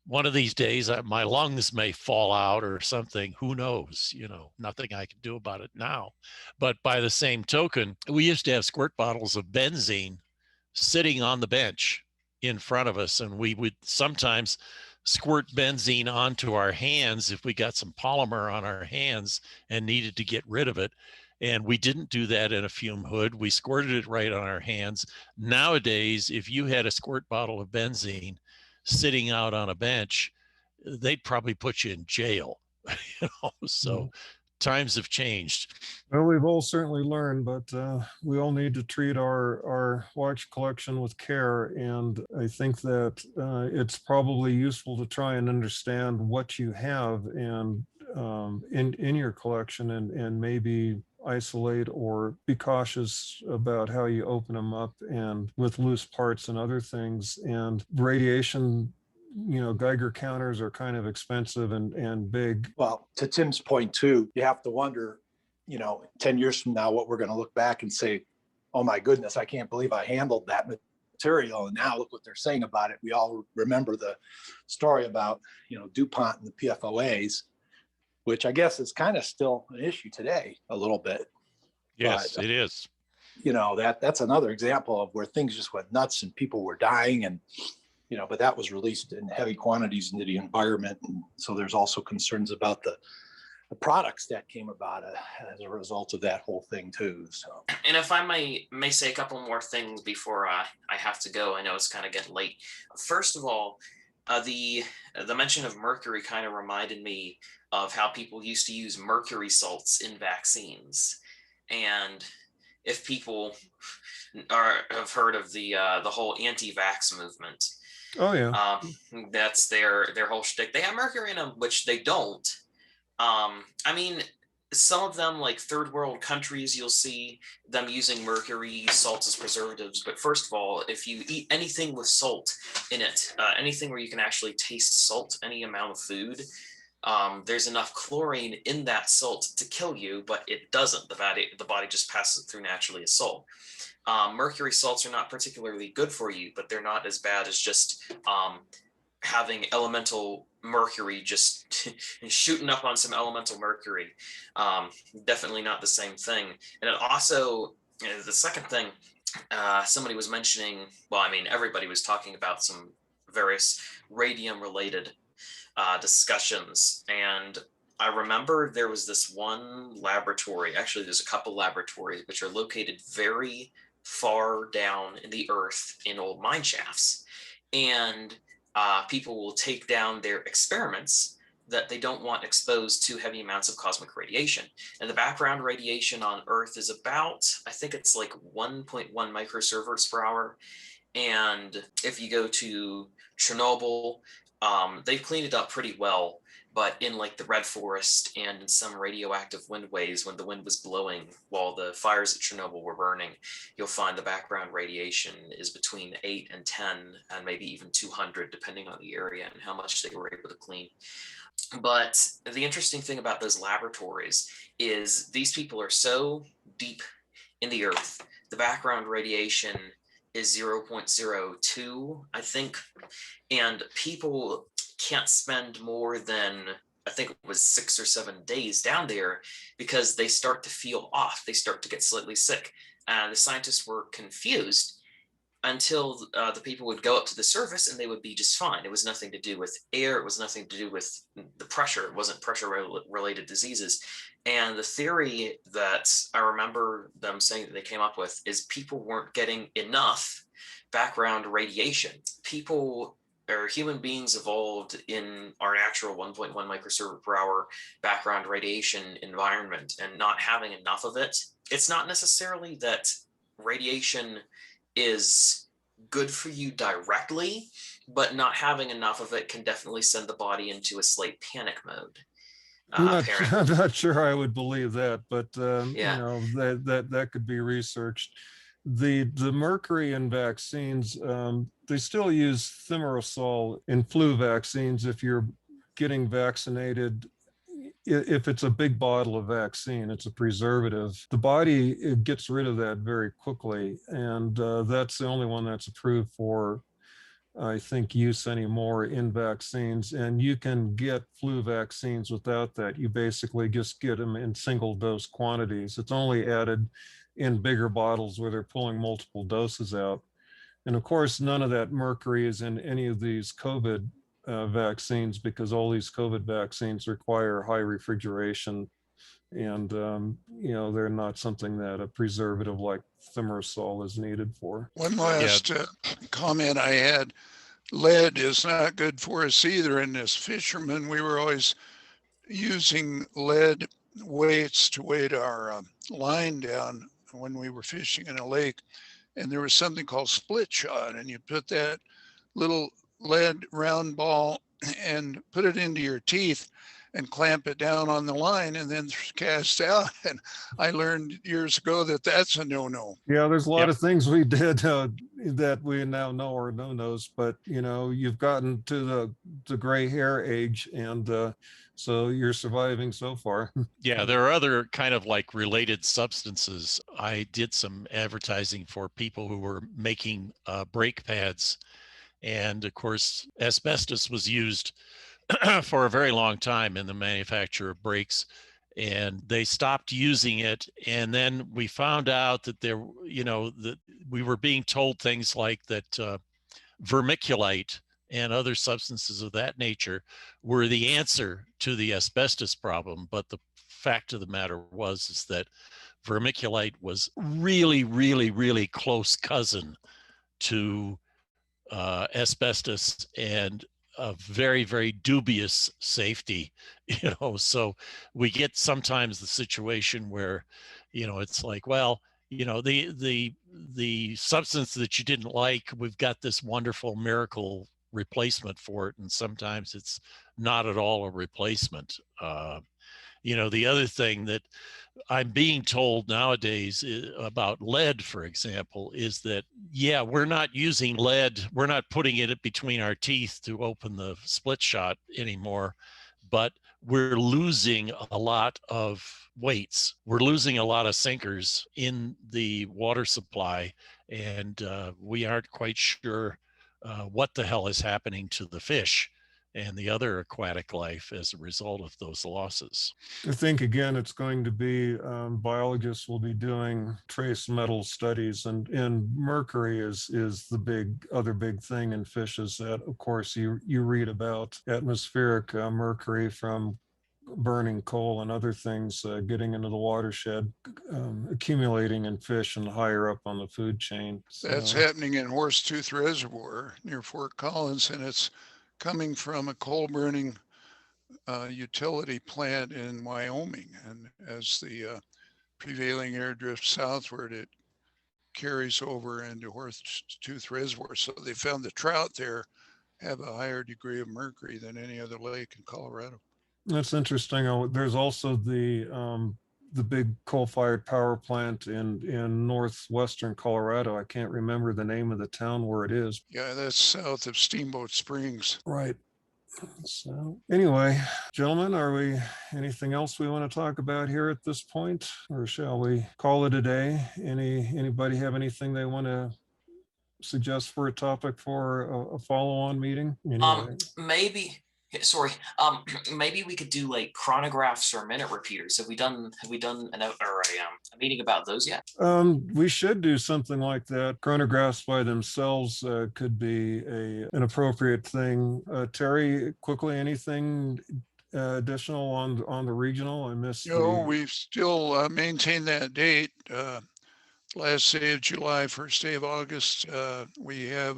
one of these days my lungs may fall out or something. Who knows? Nothing I can do about it now. But by the same token, we used to have squirt bottles of benzene sitting on the bench in front of us, and we would sometimes squirt benzene onto our hands if we got some polymer on our hands and needed to get rid of it. And we didn't do that in a fume hood. We squirted it right on our hands. Nowadays, if you had a squirt bottle of benzene sitting out on a bench, they'd probably put you in jail. So times have changed. Well, we've all certainly learned, but we all need to treat our watch collection with care. And I think that it's probably useful to try and understand what you have and in your collection, and maybe isolate or be cautious about how you open them up and with loose parts and other things. And radiation, Geiger counters are kind of expensive and big. Well, to Tim's point too, you have to wonder, 10 years from now, what we're going to look back and say, oh my goodness, I can't believe I handled that material. And now look what they're saying about it. We all remember the story about, DuPont and the PFOAs, which I guess is kind of still an issue today a little bit. Yes, but, it is. That's another example of where things just went nuts and people were dying, and but that was released in heavy quantities into the environment. And so there's also concerns about the products that came about as a result of that whole thing too. So, and if I may say a couple more things before I have to go, I know it's kind of getting late. First of all, the mention of mercury kind of reminded me of how people used to use mercury salts in vaccines. And if people have heard of the whole anti-vax movement, oh yeah, that's their whole shtick. They have mercury in them, which they don't. I mean, some of them, like third world countries, you'll see them using mercury salts as preservatives. But first of all, if you eat anything with salt in it, anything where you can actually taste salt, any amount of food, there's enough chlorine in that salt to kill you, but it doesn't. The body just passes it through naturally as salt. Mercury salts are not particularly good for you, but they're not as bad as just having elemental mercury just shooting up on some elemental mercury. Definitely not the same thing. And it also, the second thing, somebody was mentioning, well, I mean, everybody was talking about some various radium related discussions. And I remember there was this one laboratory, actually there's a couple laboratories, which are located very far down in the earth in old mine shafts. And people will take down their experiments that they don't want exposed to heavy amounts of cosmic radiation. And the background radiation on Earth is about, I think it's like 1.1 microsieverts per hour. And if you go to Chernobyl, they've cleaned it up pretty well. But in like the Red Forest and in some radioactive windways, when the wind was blowing while the fires at Chernobyl were burning, you'll find the background radiation is between 8 and 10 and maybe even 200, depending on the area and how much they were able to clean. But the interesting thing about those laboratories is these people are so deep in the earth, the background radiation is 0.02, I think, and people can't spend more than, I think it was 6 or 7 days down there because they start to feel off. They start to get slightly sick. The scientists were confused until the people would go up to the surface and they would be just fine. It was nothing to do with air. It was nothing to do with the pressure. It wasn't pressure-related diseases. And the theory that I remember them saying that they came up with is people weren't getting enough background radiation. People or human beings evolved in our natural 1.1 microsievert per hour background radiation environment, and not having enough of it. It's not necessarily that radiation is good for you directly, but not having enough of it can definitely send the body into a slight panic mode. I'm not sure I would believe that, but Yeah. you know, that could be researched. The mercury in vaccines, they still use thimerosal in flu vaccines if you're getting vaccinated. If it's a big bottle of vaccine, it's a preservative. The body, it gets rid of that very quickly, and that's the only one that's approved for, I think, use anymore in vaccines. And you can get flu vaccines without that. You basically just get them in single dose quantities. It's only added in bigger bottles where they're pulling multiple doses out. And of course, none of that mercury is in any of these COVID vaccines, because all these COVID vaccines require high refrigeration. And, you know, they're not something that a preservative like thimerosal is needed for. One last comment I had. Lead is not good for us either. And as fishermen, we were always using lead weights to weight our line down when we were fishing in a lake. And there was something called split shot, and you put that little lead round ball and put it into your teeth and clamp it down on the line and then cast out. And I learned years ago that that's a no-no. Yeah, there's a lot of things we did that we now know are no-nos, but you know, you've gotten to the gray hair age, and so you're surviving so far. Yeah, there are other kind of like related substances. I did some advertising for people who were making brake pads. And of course, asbestos was used for a very long time in the manufacture of brakes, and they stopped using it. And then we found out that there, you know, that we were being told things like that vermiculite and other substances of that nature were the answer to the asbestos problem. But the fact of the matter was is that vermiculite was really, really, really close cousin to asbestos, and a very, very dubious safety, you know. So we get sometimes the situation where, you know, it's like, well, you know, the substance that you didn't like, we've got this wonderful miracle replacement for it, and sometimes it's not at all a replacement. You know, the other thing that I'm being told nowadays about lead, for example, is that, yeah, we're not using lead. We're not putting it between our teeth to open the split shot anymore, but we're losing a lot of weights. We're losing a lot of sinkers in the water supply, and we aren't quite sure what the hell is happening to the fish and the other aquatic life as a result of those losses. I think, again, it's going to be biologists will be doing trace metal studies, and mercury is the other big thing in fish, is that, of course, you read about atmospheric mercury from burning coal and other things getting into the watershed, accumulating in fish and higher up on the food chain. That's happening in Horsetooth Reservoir near Fort Collins, and it's coming from a coal burning utility plant in Wyoming. And as the prevailing air drifts southward, it carries over into Horsetooth Reservoir. So they found the trout there have a higher degree of mercury than any other lake in Colorado. That's interesting. There's also the big coal-fired power plant in northwestern Colorado. I can't remember the name of the town where it is. Yeah, that's south of Steamboat Springs. Right. So anyway, gentlemen, anything else we want to talk about here at this point, or shall we call it a day? Anybody have anything they want to suggest for a topic for a follow-on meeting? Anyway. Maybe we could do like chronographs or minute repeaters. Have we done a meeting about those yet? We should do something like that. Chronographs by themselves could be an appropriate thing. Terry, quickly, anything additional on the regional? I missed. We've still maintained that date. Last day of July, first day of August. We have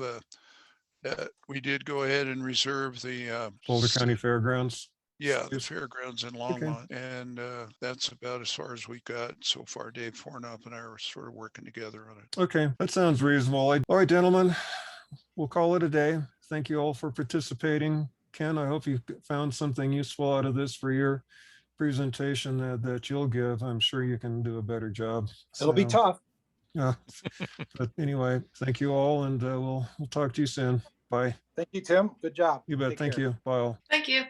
we did go ahead and reserve the Boulder County Fairgrounds. Yeah, the fairgrounds in Longmont. Okay. And that's about as far as we got so far. Dave Fornup and I are sort of working together on it. Okay, that sounds reasonable. All right, gentlemen, we'll call it a day. Thank you all for participating. Ken, I hope you found something useful out of this for your presentation that you'll give. I'm sure you can do a better job. It'll be tough. Yeah. But anyway, thank you all, and we'll talk to you soon. Bye. Thank you, Tim. Good job. You bet. Thank you. Bye all. Thank you.